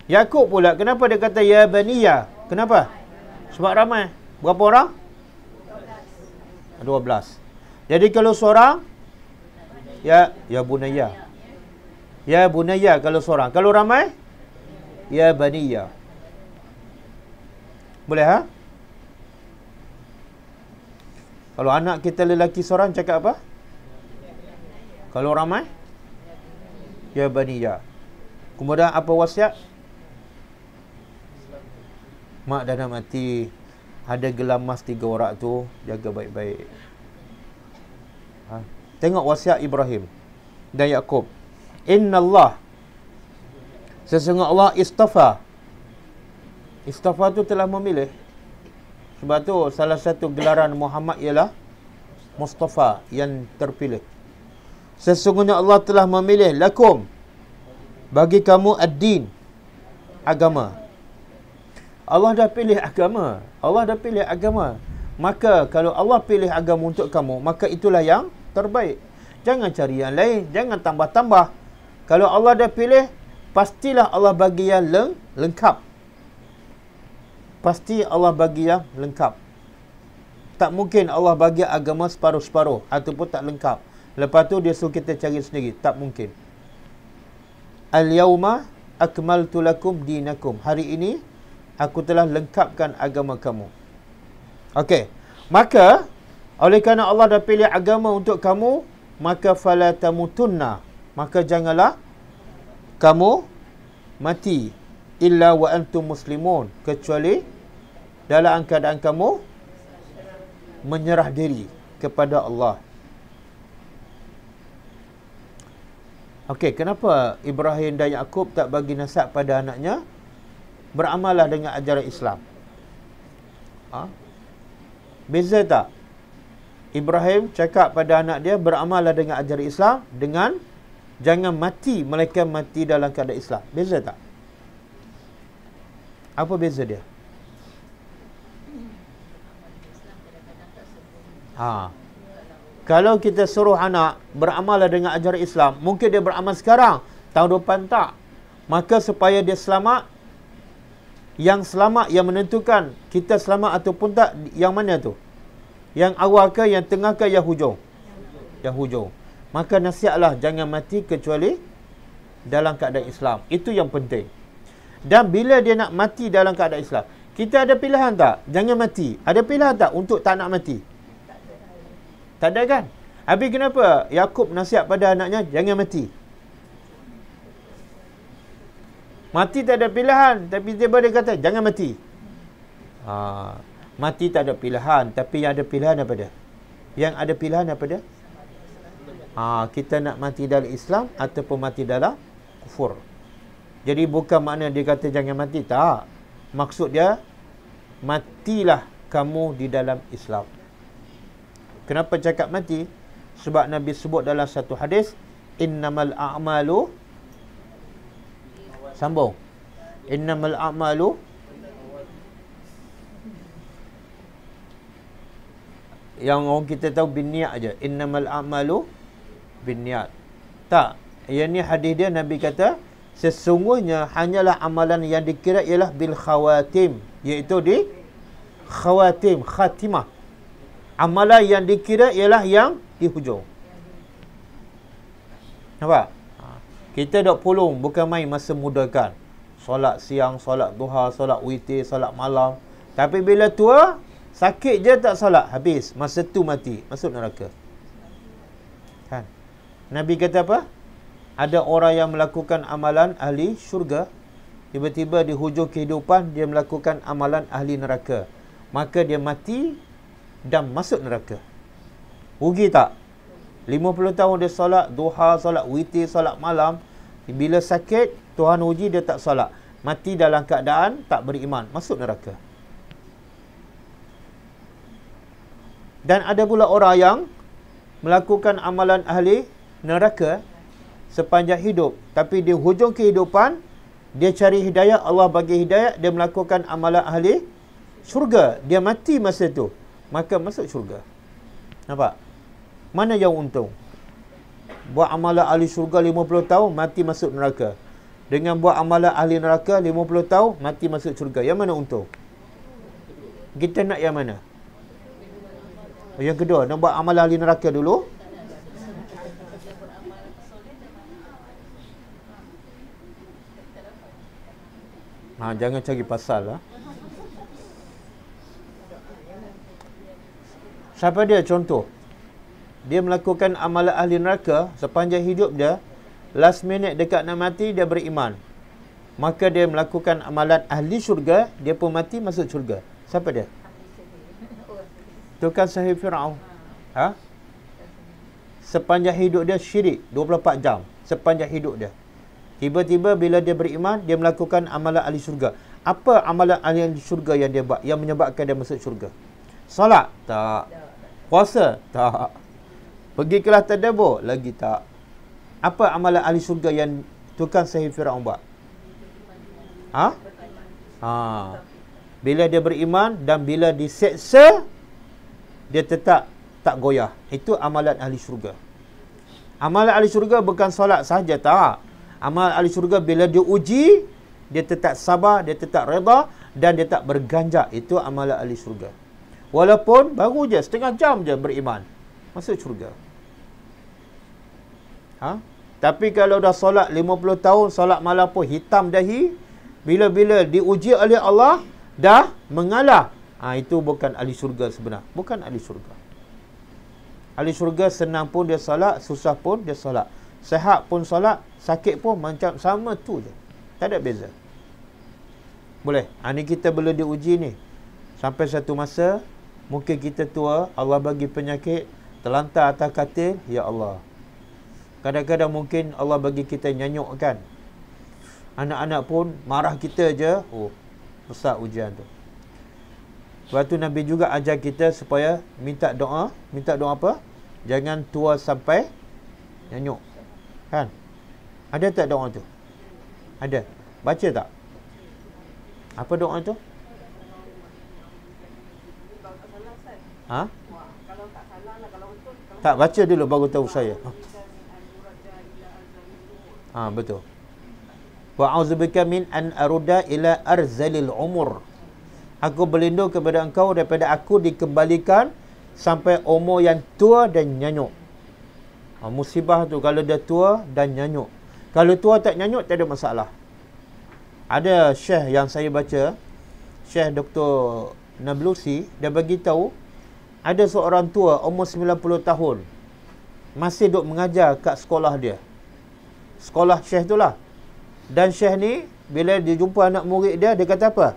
Yaqub pula, kenapa dia kata ya baniya? Kenapa? Sebab ramai. Berapa orang? 12. Jadi kalau seorang, ya bunayya. Ya bunayya kalau seorang. Kalau ramai, ya baniya. Boleh Kalau anak kita lelaki seorang cakap apa? Kalau ramai, ya baniya. Kemudian apa wasiat? Mak dah nak mati, ada gelam emas 3 orang tu, jaga baik-baik. Tengok wasiat Ibrahim dan Yaqub. Innallah, sesungguhnya Allah istafa. Istafa tu telah memilih. Sebab tu salah satu gelaran Muhammad ialah Mustafa, yang terpilih. Sesungguhnya Allah telah memilih lakum, bagi kamu ad-din, agama. Allah dah pilih agama. Allah dah pilih agama. Maka kalau Allah pilih agama untuk kamu, maka itulah yang terbaik. Jangan cari yang lain, jangan tambah-tambah. Kalau Allah dah pilih, pastilah Allah bagi yang lengkap. Pasti Allah bagi yang lengkap. Tak mungkin Allah bagi agama separuh-separuh ataupun tak lengkap. Lepas tu dia suruh kita cari sendiri. Tak mungkin. Al-yawma akmaltu lakum dinakum. Hari ini aku telah lengkapkan agama kamu. Okey. Maka oleh kerana Allah dah pilih agama untuk kamu, maka fala tamutunna, maka janganlah kamu mati illa wa antum muslimun, kecuali dalam keadaan kamu menyerah diri kepada Allah. Okey, kenapa Ibrahim dan Yaqub tak bagi nasihat pada anaknya? Beramallah dengan ajaran Islam. Beza tak? Ibrahim cakap pada anak dia, beramallah dengan ajaran Islam, dengan jangan mati melainkan mati dalam keadaan Islam. Beza tak? Apa beza dia? Kalau kita suruh anak beramallah dengan ajaran Islam, mungkin dia beramal sekarang, tahun depan tak. Maka supaya dia selamat, yang selamat yang menentukan kita selamat ataupun tak, yang mana tu? Yang awal ke, yang tengah ke, yang hujung? Yang hujung. Maka nasihatlah jangan mati kecuali dalam keadaan Islam. Itu yang penting. Dan bila dia nak mati dalam keadaan Islam, kita ada pilihan tak? Jangan mati. Ada pilihan tak untuk tak nak mati? Tak ada kan? Habis kenapa Yaqub nasihat pada anaknya jangan mati? Mati tak ada pilihan, tapi tiba dia kata jangan mati. Mati tak ada pilihan, tapi yang ada pilihan apa dia? Yang ada pilihan apa dia? Kita nak mati dalam Islam ataupun mati dalam kufur. Jadi bukan makna dia kata jangan mati, tak. Maksud dia, matilah kamu di dalam Islam. Kenapa cakap mati? Sebab Nabi sebut dalam satu hadis, innamal a'malu, sambung, innamal a'malu yang orang kita tahu binniat aja. Innamal a'malu binniat. Tak. Yang ni hadis dia, Nabi kata sesungguhnya hanyalah amalan yang dikira ialah bil khawatim, iaitu di khawatim, khatimah. Amalan yang dikira ialah yang di hujung. Nampak? Kita dok pulung bukan main masa muda kan. Solat siang, solat duha, solat witir, solat malam. Tapi bila tua, sakit je tak solat, habis. Masa tu mati, masuk neraka. Kan? Nabi kata apa? Ada orang yang melakukan amalan ahli syurga, tiba-tiba di hujung kehidupan dia melakukan amalan ahli neraka. Maka dia mati dan masuk neraka. Rugi tak? 50 tahun dia solat duha, solat witir, solat malam. Bila sakit, Tuhan uji dia tak solat. Mati dalam keadaan tak beriman, masuk neraka. Dan ada pula orang yang melakukan amalan ahli neraka sepanjang hidup, tapi di hujung kehidupan dia cari hidayah, Allah bagi hidayah, dia melakukan amalan ahli syurga, dia mati masa tu, maka masuk syurga. Nampak? Mana yang untung? Buat amalan ahli syurga 50 tahun, mati masuk neraka, dengan buat amalan ahli neraka 50 tahun, mati masuk syurga. Yang mana untung? Kita nak yang mana? Yang kedua, nak buat amalan ahli neraka dulu. Jangan cari pasal lah. Siapa dia contoh? Dia melakukan amalan ahli neraka sepanjang hidup dia, last minute dekat nak mati dia beriman. maka dia melakukan amalan ahli syurga, dia pun mati masuk syurga. Siapa dia? Tukang sihir Firaun. Ha? Sepanjang hidup dia syirik 24 jam sepanjang hidup dia. Tiba-tiba bila dia beriman, dia melakukan amalan ahli syurga. Apa amalan ahli syurga yang dia buat yang menyebabkan dia masuk syurga? Solat? Tak. Puasa? Tak. Pergi kelas tadabbur? Lagi tak. Apa amalan ahli syurga yang tukang sihir Firaun buat? Ha? Ha. Bila dia beriman dan bila diseksa, dia tetap tak goyah. Itu amalan ahli syurga. Amalan ahli syurga bukan solat sahaja, tak. Amalan ahli syurga bila dia uji, dia tetap sabar, dia tetap redha dan dia tak berganjak. Itu amalan ahli syurga. Walaupun baru je setengah jam je beriman, masuk syurga. Ha? Tapi kalau dah solat 50 tahun, solat malam pun hitam dahi, bila-bila diuji oleh Allah, dah mengalah. Itu bukan ahli syurga sebenar. Bukan ahli syurga. Ahli syurga senang pun dia solat, susah pun dia solat. Sehat pun solat, sakit pun macam sama tu je. Tak ada beza. Boleh. Ni kita boleh diuji ni. Sampai satu masa, mungkin kita tua, Allah bagi penyakit, terlantar atas katil, ya Allah. Kadang-kadang mungkin Allah bagi kita nyanyuk kan. Anak-anak pun marah kita je. Oh, besar ujian tu. Sebab tu Nabi juga ajar kita supaya minta doa. Minta doa apa? Jangan tua sampai nyanyuk. Kan? Ada tak doa tu? Ada. Baca tak? Apa doa tu? Ha? Tak, baca dulu baru tahu saya. Betul. Wa'udzubika min an aruda ila arzalil umur. Aku berlindung kepada engkau daripada aku dikembalikan sampai umur yang tua dan nyanyuk. Musibah tu kalau dia tua dan nyanyuk. Kalau tua tak nyanyuk, tak ada masalah. Ada syekh yang saya baca, Syekh Dr. Nablusi, dia bagi tahu ada seorang tua umur 90 tahun masih duk mengajar kat sekolah dia. Sekolah syekh tu lah. Dan syekh ni bila dia jumpa anak murid dia, dia kata apa?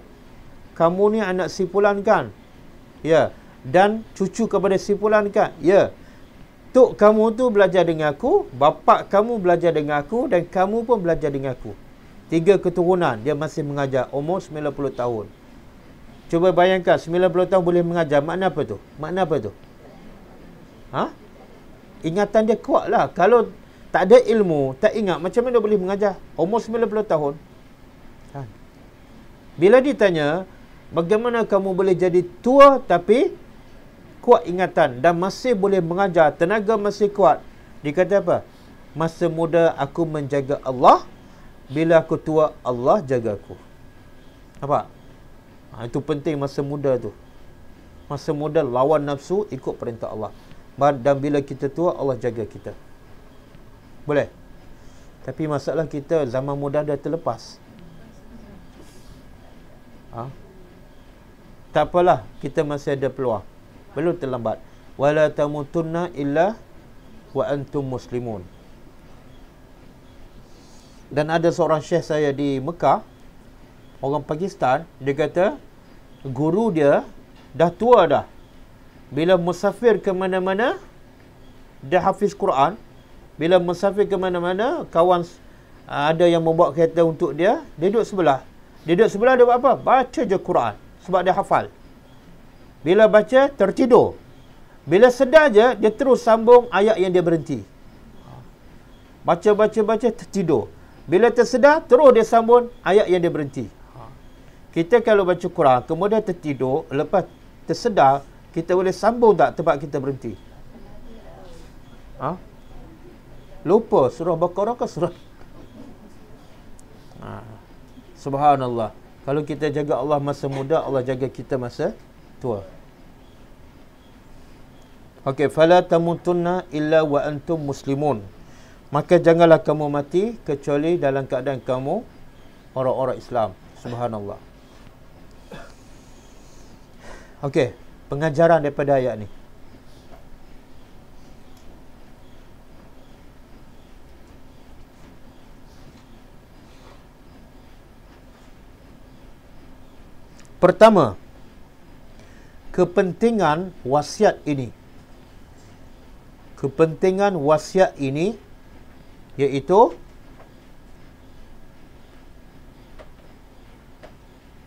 Kamu ni anak si Fulan kan? Ya. Dan cucu kepada si Fulan kan? Ya. Tok kamu tu belajar dengan aku, bapak kamu belajar dengan aku, dan kamu pun belajar dengan aku. 3 keturunan dia masih mengajar umur 90 tahun. Cuba bayangkan 90 tahun boleh mengajar, makna apa tu? Makna apa tu? Ha? Ingatan dia kuat lah. Kalau tak ada ilmu, tak ingat, macam mana boleh mengajar? Umur 90 tahun. Ha. Bila ditanya, bagaimana kamu boleh jadi tua tapi kuat ingatan dan masih boleh mengajar, tenaga masih kuat? Dia kata apa? Masa muda aku menjaga Allah, bila aku tua Allah jaga aku. Nampak? Itu penting masa muda tu. Masa muda lawan nafsu, ikut perintah Allah. Dan bila kita tua, Allah jaga kita. Boleh? Tapi masalah kita zaman muda dah terlepas. Tak apalah, kita masih ada peluang. Belum terlambat. Wala tamutunna illa wa antum muslimun. Dan ada seorang syekh saya di Mekah, orang Pakistan, dia kata guru dia dah tua dah. Bila musafir ke mana-mana, dia hafiz Quran. Bila musafir ke mana-mana, kawan ada yang membawa kereta untuk dia, dia duduk sebelah. Dia duduk sebelah, dia buat apa? Baca je Quran. Sebab dia hafal. Bila baca, tertidur. Bila sedar je, dia terus sambung ayat yang dia berhenti. Baca, tertidur. Bila tersedar, terus dia sambung ayat yang dia berhenti. Kita kalau baca Quran, kemudian tertidur, lepas tersedar, kita boleh sambung tak tempat kita berhenti? Lupa surah Baqarah ke surah? Subhanallah. Kalau kita jaga Allah masa muda, Allah jaga kita masa tua. Okey, fala tamutunna illa wa antum muslimun. Maka janganlah kamu mati kecuali dalam keadaan kamu orang-orang Islam. Subhanallah. Okey, pengajaran daripada ayat ni. Pertama, kepentingan wasiat ini. Kepentingan wasiat ini iaitu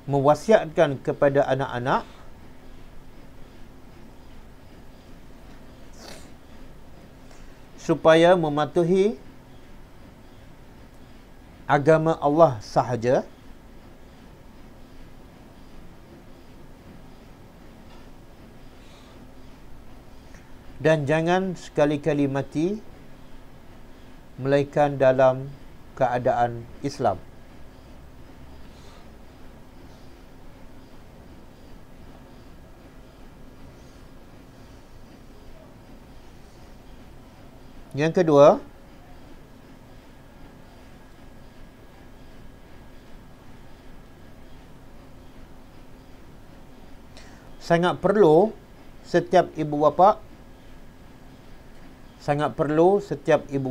mewasiatkan kepada anak-anak supaya mematuhi agama Allah sahaja dan jangan sekali-kali mati melainkan dalam keadaan Islam. Yang kedua, sangat perlu setiap ibu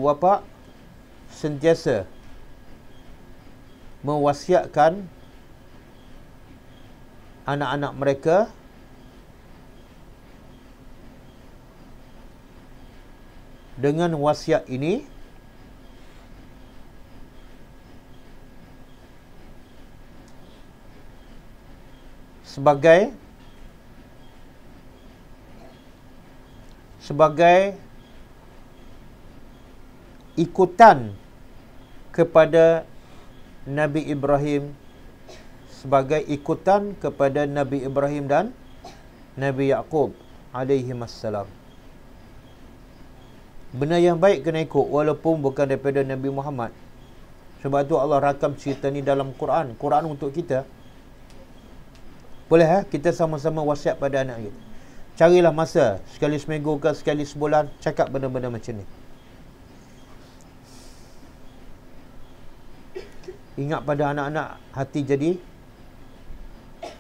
bapa sentiasa mewasiatkan anak-anak mereka dengan wasiat ini sebagai ikutan kepada Nabi Ibrahim, sebagai ikutan kepada Nabi Ibrahim dan Nabi Yaqub alaihimassalam. Benda yang baik kena ikut walaupun bukan daripada Nabi Muhammad. Sebab tu Allah rakam cerita ni dalam Quran. Quran untuk kita. Boleh kita sama-sama wasiat pada anak kita. Carilah masa sekali seminggu ke sekali sebulan cakap benda-benda macam ni. Ingat pada anak-anak, hati jadi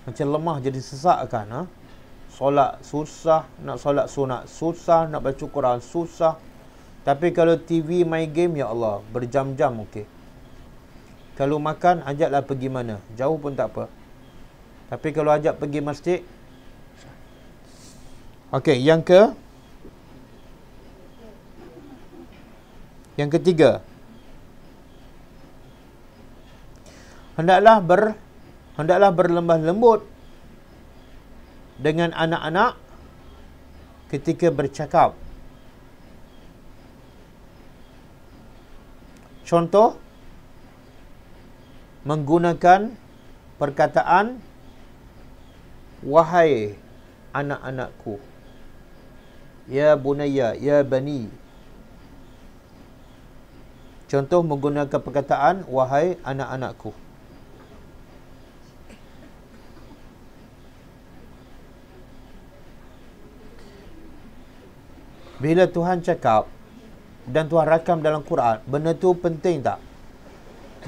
macam lemah, jadi sesak kan. Solat susah, nak solat sunat susah, nak baca Quran susah. Tapi kalau TV main game, ya Allah, berjam-jam okey. Kalau makan, ajaklah pergi mana? Jauh pun tak apa. Tapi kalau ajak pergi masjid, okey, yang ketiga, hendaklah berlembah lembut dengan anak-anak ketika bercakap. Contoh, menggunakan perkataan wahai anak-anakku, ya bunayya, ya bani. Contoh menggunakan perkataan wahai anak-anakku. Bila Tuhan cakap dan Tuhan rakam dalam Quran, benda tu penting tak?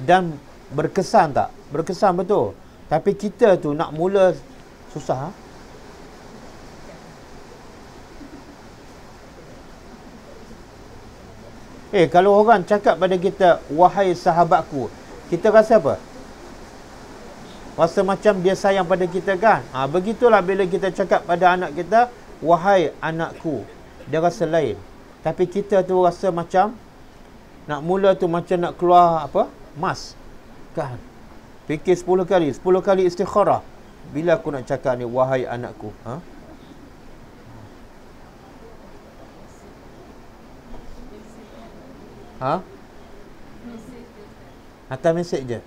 Dan berkesan tak? Berkesan betul. Tapi kita tu nak mula susah. Kalau orang cakap pada kita, wahai sahabatku, kita rasa apa? Rasa macam dia sayang pada kita kan? Begitulah bila kita cakap pada anak kita, wahai anakku, dia rasa lain. Tapi kita tu rasa macam nak mula tu macam nak keluar apa? Mas. Kan? Fikir 10 kali. 10 kali istikharah. Bila aku nak cakap ni, wahai anakku. Hantar mesej je.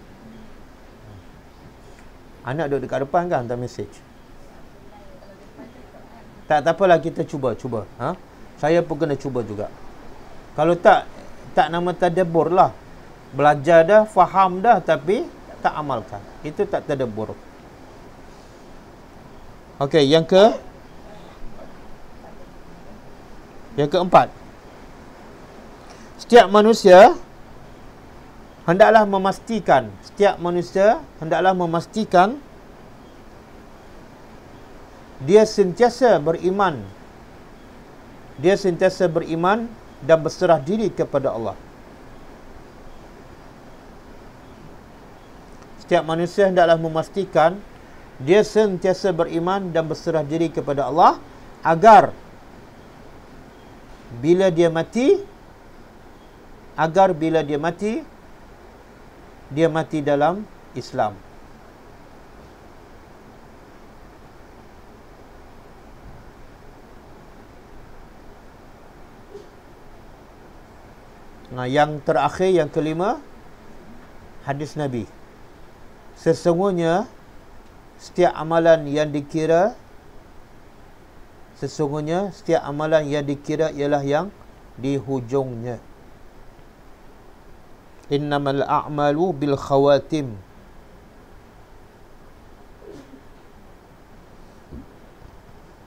Anak duduk dekat depan kan, hantar mesej. Tak apalah, kita cuba. Saya pun kena cuba juga. Kalau tak nama tadabbur lah. Belajar dah, faham dah, tapi tak amalkan. Itu tak tadabbur. Okey, yang keempat. Setiap manusia hendaklah memastikan dia sentiasa beriman dan berserah diri kepada Allah. Setiap manusia hendaklah memastikan dia sentiasa beriman dan berserah diri kepada Allah, agar bila dia mati, dia mati dalam Islam. Nah, yang terakhir, yang kelima, hadis Nabi. Sesungguhnya setiap amalan yang dikira ialah yang di hujungnya. Innamal a'malu bil khawatim.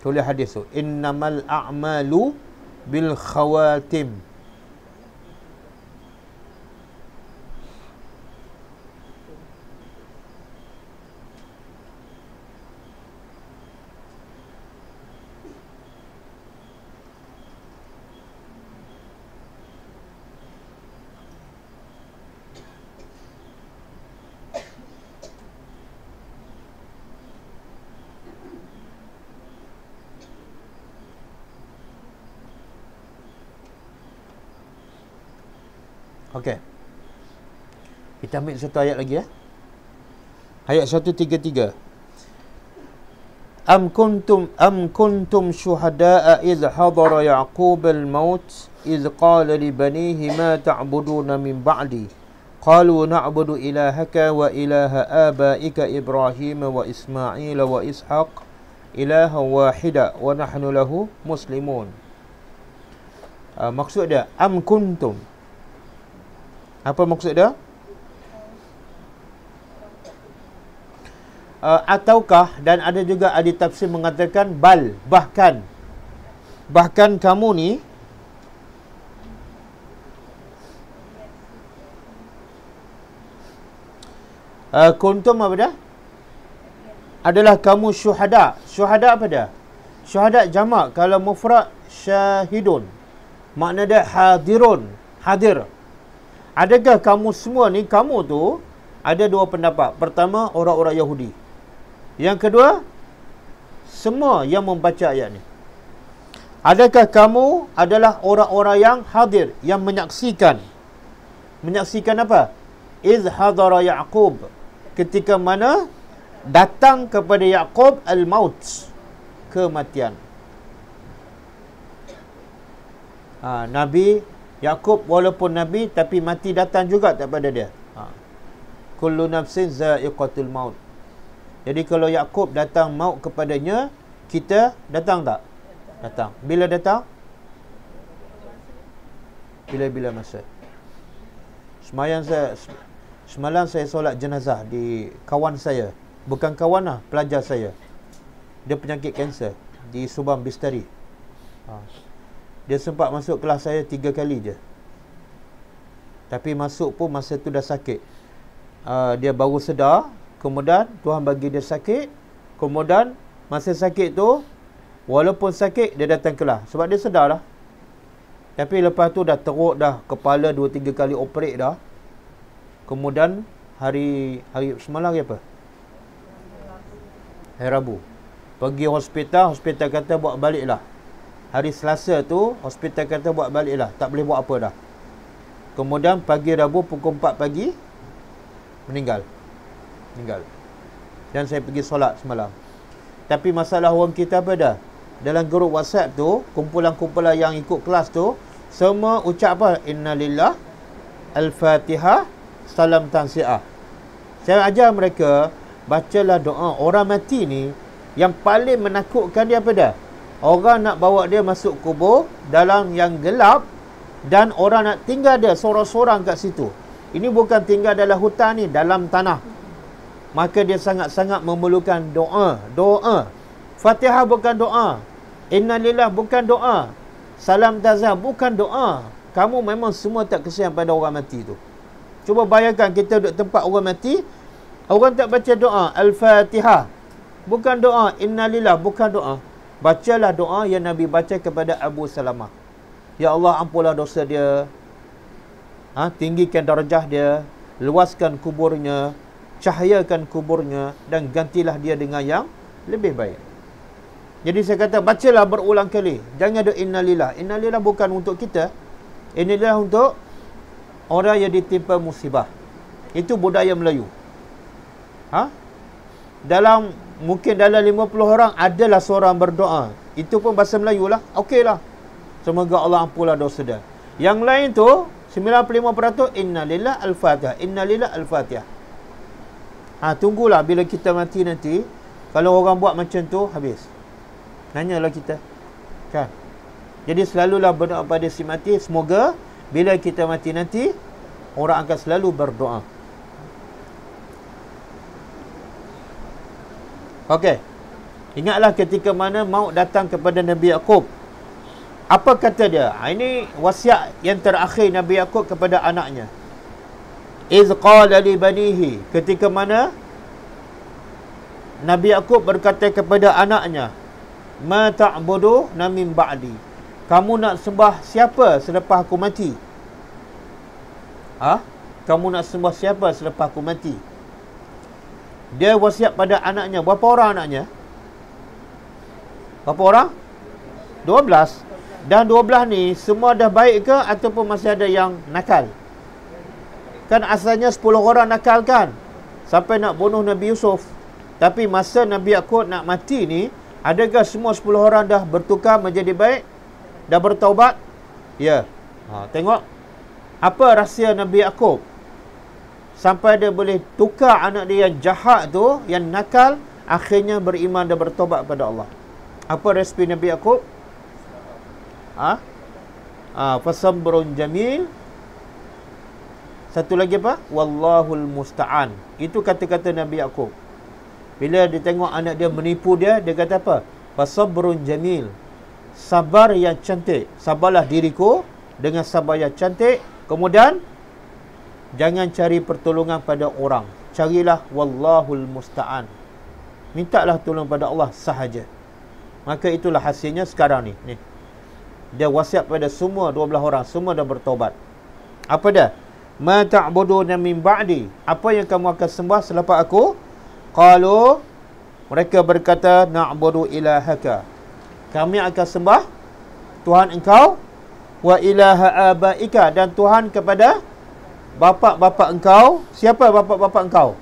Tulis hadis tu. Innamal a'malu bil khawatim. Okey. Kita ambil satu ayat lagi ya. Ayat 133. Am kuntum syuhada'a idh hadara Ya'qub al-maut idh qala li banihi ma ta'buduna min ba'di qalu na'budu ilahaka wa ilaha abaika Ibrahim wa Ismail wa Ishaq ilaha wahida wa nahnu lahu muslimun. Maksud dia am kuntum. Apa maksud dia? Ataukah, dan ada juga ahli tafsir mengatakan bahkan kamu ni kuntum apa dah? Adalah kamu syuhada. Syuhada apa dah? Syuhada jamak, kalau mufrad syahidun. Makna dia hadirun, hadir. Adakah kamu semua ni, kamu tu ada dua pendapat. Pertama, orang-orang Yahudi. Yang kedua, semua yang membaca ayat ni. Adakah kamu adalah orang-orang yang hadir, yang menyaksikan? Menyaksikan apa? Iz hadara Ya'qub, ketika mana datang kepada Ya'qub al-maut, kematian. Nabi Ya'qub walaupun Nabi, tapi mati datang juga tak pada dia. Kullu nafsin za'iqatul maut. Jadi kalau Ya'qub datang maut kepadanya, kita datang tak? Datang. Bila datang? Bila-bila masa. Semalam saya solat jenazah di kawan saya. Bukan kawan lah, pelajar saya. Dia penyakit kanser di Subang Bistari. Dia sempat masuk kelas saya 3 kali je. Tapi masuk pun masa tu dah sakit. Dia baru sedar, kemudian Tuhan bagi dia sakit, kemudian masa sakit tu, walaupun sakit, dia datang kelas sebab dia sedar dah. Tapi lepas tu dah teruk dah, kepala 2-3 kali operate dah. Kemudian hari semalam hari apa? Hari Rabu. Pergi hospital kata buat balik lah. Hari Selasa tu, hospital kata buat balik lah, tak boleh buat apa dah. Kemudian pagi Rabu pukul 4 pagi, meninggal. Dan saya pergi solat semalam. Tapi masalah orang kita apa dah? Dalam grup WhatsApp tu, kumpulan-kumpulan yang ikut kelas tu, semua ucap apa? Innalillah, Al-Fatihah, Salam Tansi'ah. Saya ajar mereka, bacalah doa. Orang mati ni, yang paling menakutkan dia apa dah? Orang nak bawa dia masuk kubur dalam yang gelap, dan orang nak tinggal dia sorang-sorang kat situ. Ini bukan tinggal dalam hutan ni, dalam tanah. Maka dia sangat-sangat memerlukan doa. Fatihah bukan doa. Innalillah bukan doa. Salam tazah bukan doa. Kamu memang semua tak kesian pada orang mati tu. Cuba bayangkan kita duduk tempat orang mati, orang tak baca doa. Al-Fatihah bukan doa. Innalillah bukan doa. Bacalah doa yang Nabi baca kepada Abu Salamah. Ya Allah, ampunlah dosa dia, tinggikan darjah dia, luaskan kuburnya, cahayakan kuburnya dan gantilah dia dengan yang lebih baik. Jadi saya kata bacalah berulang kali. Jangan ada innalillah. Innalillah bukan untuk kita. Innalillah untuk orang yang ditimpa musibah. Itu budaya Melayu. Mungkin dalam 50 orang adalah seorang berdoa. Itu pun bahasa Melayu lah. Okeylah. Semoga Allah ampunlah dosa dia. Yang lain tu 95% innalillah al-fatihah. Innalillah al-fatihah. Tunggulah bila kita mati nanti. Kalau orang buat macam tu, habis. Nanyalah kita. Kan? Jadi selalulah berdoa pada si mati. Semoga bila kita mati nanti, orang akan selalu berdoa. Okey. Ingatlah ketika mana maut datang kepada Nabi Yaqub. Apa kata dia? Ini wasiat yang terakhir Nabi Yaqub kepada anaknya. Iz qala li banihi, ketika mana Nabi Yaqub berkata kepada anaknya, ma ta'budu min ba'di. Kamu nak sembah siapa selepas aku mati? Kamu nak sembah siapa selepas aku mati? Dia wasiat pada anaknya. Berapa orang anaknya? Berapa orang? 12. Dan 12 ni semua dah baik ke ataupun masih ada yang nakal? Kan asalnya 10 orang nakal kan? Sampai nak bunuh Nabi Yusuf. Tapi masa Nabi Yaqub nak mati ni, adakah semua 10 orang dah bertukar menjadi baik? Dah bertaubat? Ya. Tengok. Apa rahsia Nabi Yaqub? Sampai dia boleh tukar anak dia yang jahat tu, yang nakal, akhirnya beriman dan bertaubat pada Allah. Apa resipi Nabi Yaqub? Fasabrun jamil. Satu lagi apa? Wallahul musta'an. Itu kata-kata Nabi Yaqub. Bila dia tengok anak dia menipu dia, dia kata apa? Fasabrun jamil. Sabar yang cantik. Sabarlah diriku dengan sabar yang cantik. Kemudian jangan cari pertolongan pada orang. Carilah wallahul musta'an. Mintalah tolong pada Allah sahaja. Maka itulah hasilnya sekarang ni. Dia wasiat pada semua 12 orang. Semua dah bertaubat. Apa dia? Ma ta'buduna min ba'di. Apa yang kamu akan sembah selepas aku? Qalu, mereka berkata, na'budu ilahaka. Kami akan sembah Tuhan engkau, wa ilaha abaika, dan Tuhan kepada bapa-bapa engkau. Siapa bapa-bapa engkau?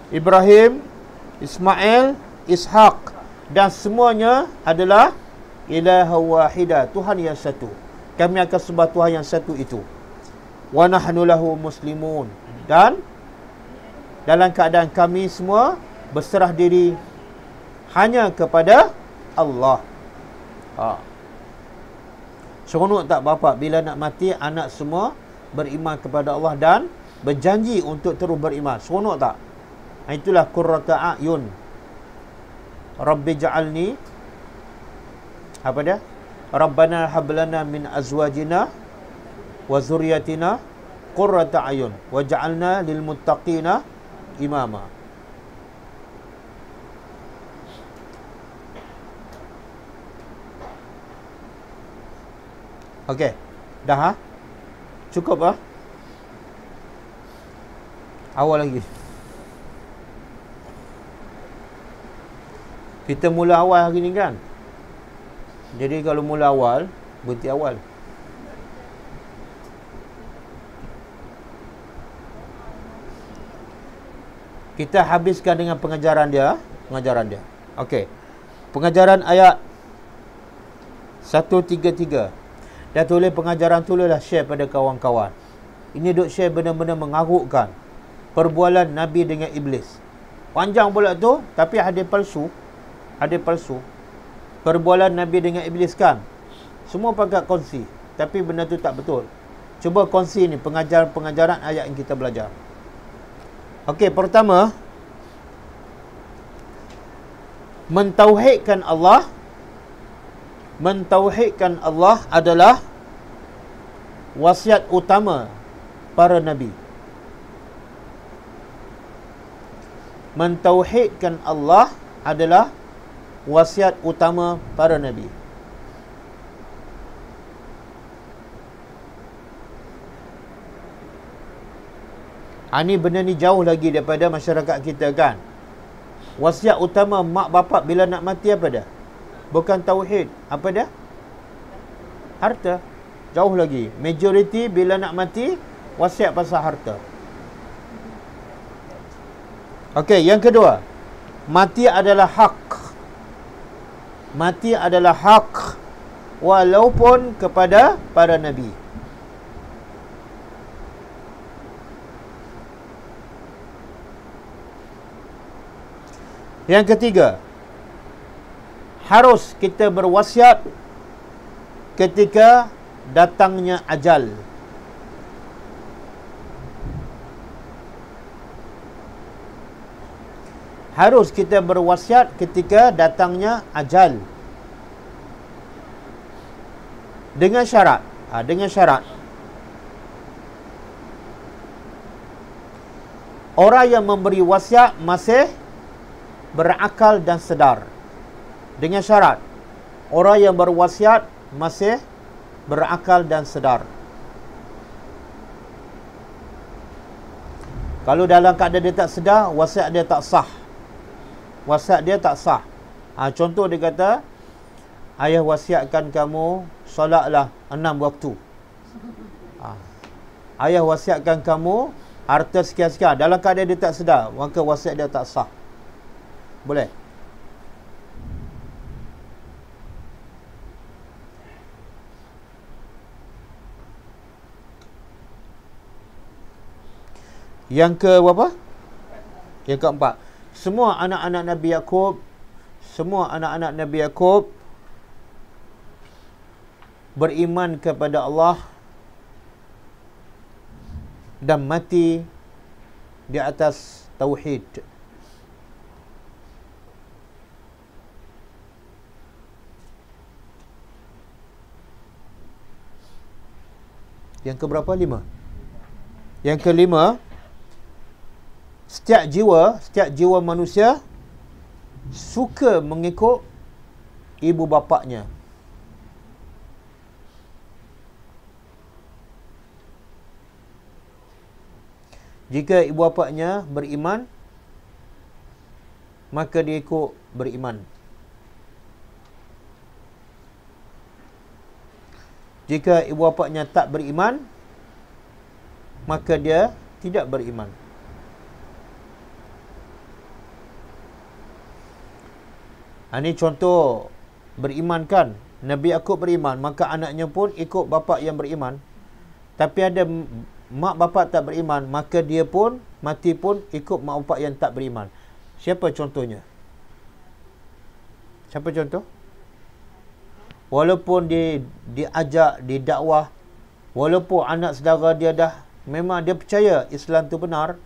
Ibrahim, Ismail, Ishaq, dan semuanya adalah ilaha wahida, Tuhan yang satu. Kami akan sembah Tuhan yang satu itu. Wa nahnu lahu muslimun, dan dalam keadaan kami semua berserah diri hanya kepada Allah. Seronok tak bapa bila nak mati anak semua beriman kepada Allah dan berjanji untuk terus beriman? Seronok tak? Itulah qurrata a'yun. Rabbi ja'alni, apa dia? Rabbana hablana min azwajina wa zurriyatina qurrata a'yun waj'alna lil muttaqina imama. Okey. Dah Cukup Awal lagi. Kita mula awal hari ni kan. Jadi kalau mula awal, berhenti awal. Kita habiskan dengan pengajaran dia. Okey. Pengajaran ayat 133. Dah tulis pengajaran, tulislah share pada kawan-kawan. Ini duk share benda-benda mengarutkan perbualan Nabi dengan iblis. Panjang pula tu, tapi hadis palsu. Perbualan Nabi dengan iblis kan. Semua pakat kongsi, tapi benda tu tak betul. Cuba kongsi ni pengajaran ayat yang kita belajar. Okey, pertama, mentauhidkan Allah adalah wasiat utama para nabi. Mentauhidkan Allah adalah wasiat utama para nabi. Ini benda ni jauh lagi daripada masyarakat kita kan. Wasiat utama mak bapak bila nak mati apa dah? Bukan tauhid. Apa dah? Harta. Jauh lagi. Majoriti bila nak mati, wasiat pasal harta. Okey, yang kedua. Mati adalah hak. Mati adalah hak. Walaupun kepada para nabi. Yang ketiga, harus kita berwasiat ketika datangnya ajal. Harus kita berwasiat ketika datangnya ajal. Dengan syarat. Dengan syarat. Orang yang memberi wasiat masih berakal dan sedar. Dengan syarat, orang yang berwasiat masih berakal dan sedar. Kalau dalam keadaan dia tak sedar, wasiat dia tak sah. Wasiat dia tak sah. Contoh dia kata, ayah wasiatkan kamu solatlah 6 waktu. Ayah wasiatkan kamu harta sekian-sekian. Dalam keadaan dia tak sedar, maka wasiat dia tak sah. Boleh? Yang ke berapa? Yang keempat. Semua anak-anak Nabi Yaqub beriman kepada Allah dan mati di atas tauhid. Yang keberapa? 5. Yang kelima, setiap jiwa manusia suka mengikut ibu bapaknya. Jika ibu bapaknya beriman, maka dia ikut beriman. Jika ibu bapaknya tak beriman, maka dia tidak beriman. Ini contoh beriman kan. Nabi Yaqub beriman, maka anaknya pun ikut bapa yang beriman. Tapi ada mak bapak tak beriman, maka dia pun mati pun ikut mak bapak yang tak beriman. Siapa contohnya? Siapa contoh? Walaupun diajak, didakwah, walaupun anak saudara dia dah memang dia percaya Islam tu benar,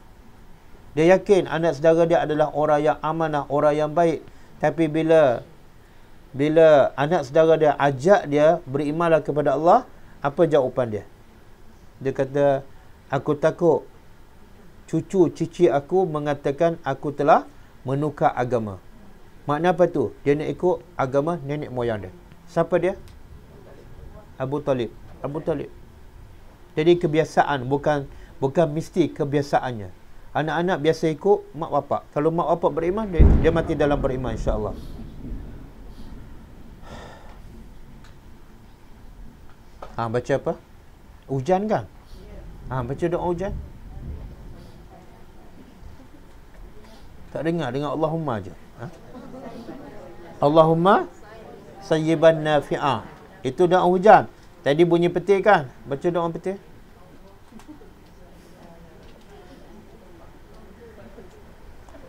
dia yakin anak saudara dia adalah orang yang amanah, orang yang baik, tapi bila anak saudara dia ajak dia berimanlah kepada Allah, apa jawapan dia? Dia kata, aku takut cucu cici aku mengatakan aku telah menukar agama. Makna apa tu? Dia nak ikut agama nenek moyang dia. Siapa dia? Abu Talib. Jadi kebiasaan, bukan mesti kebiasaannya. Anak-anak biasa ikut mak bapak. Kalau mak bapak beriman, dia mati dalam beriman, insya-Allah. Baca apa? Hujan kan? Baca doa hujan. Tak dengar Allahumma je. Allahumma sayyiban nafi'ah. Itu doa hujan. Tadi bunyi petir kan? Baca doa petir.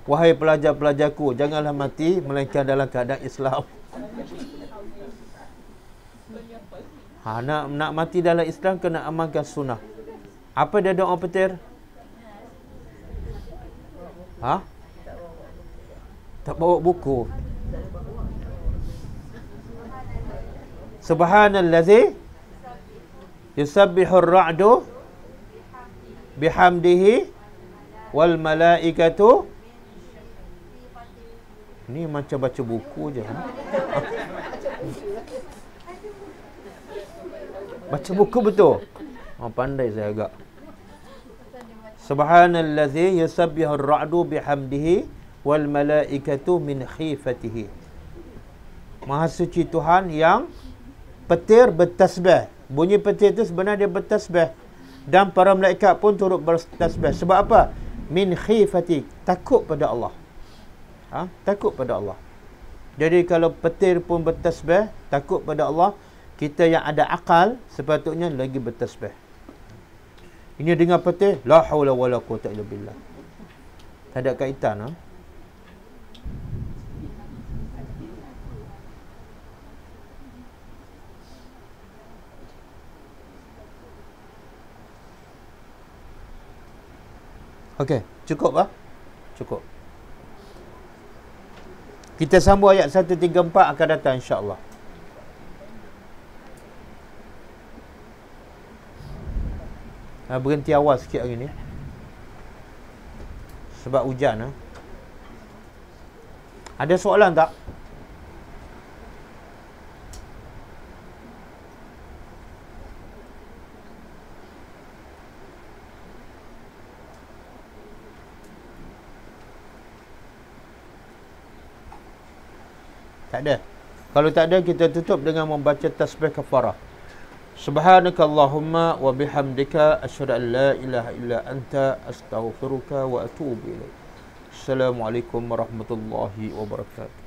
Wahai pelajar-pelajarku, janganlah mati melainkan dalam keadaan Islam. Nak mati dalam Islam kena amalkan sunnah. Apa dia doa petir? Tak bawa buku. Subhanallazi yusabbihur ra'du bihamdihi wal malaikatu. Ni macam baca buku je. Baca buku betul. Pandai saya agak. Subhanallazi yusabbihu ar-ra'du bihamdihi wal malaikatu min khifatihi. Maha suci Tuhan yang petir bertasbih. Bunyi petir itu sebenarnya dia bertasbih. Dan para malaikat pun turut bertasbih. Sebab apa? Min khifati, takut pada Allah. Takut pada Allah. Jadi kalau petir pun bertasbih, takut pada Allah, kita yang ada akal sepatutnya lagi bertasbih. Ini dengar petir, la haula wala quwwata illa billah. Tak ada kaitan. Okey, cukup ah? Cukup. Kita sambung ayat 134 akan datang insya-Allah. Berhenti awal sikit hari ni. Sebab hujan. Ada soalan tak? Tak ada. Kalau tak ada, kita tutup dengan membaca tasbih kafarah. Subhanakallahumma wa bihamdika asyhadu an la ilaha illa anta astaghfiruka wa atubu ilaik. Assalamualaikum warahmatullahi wabarakatuh.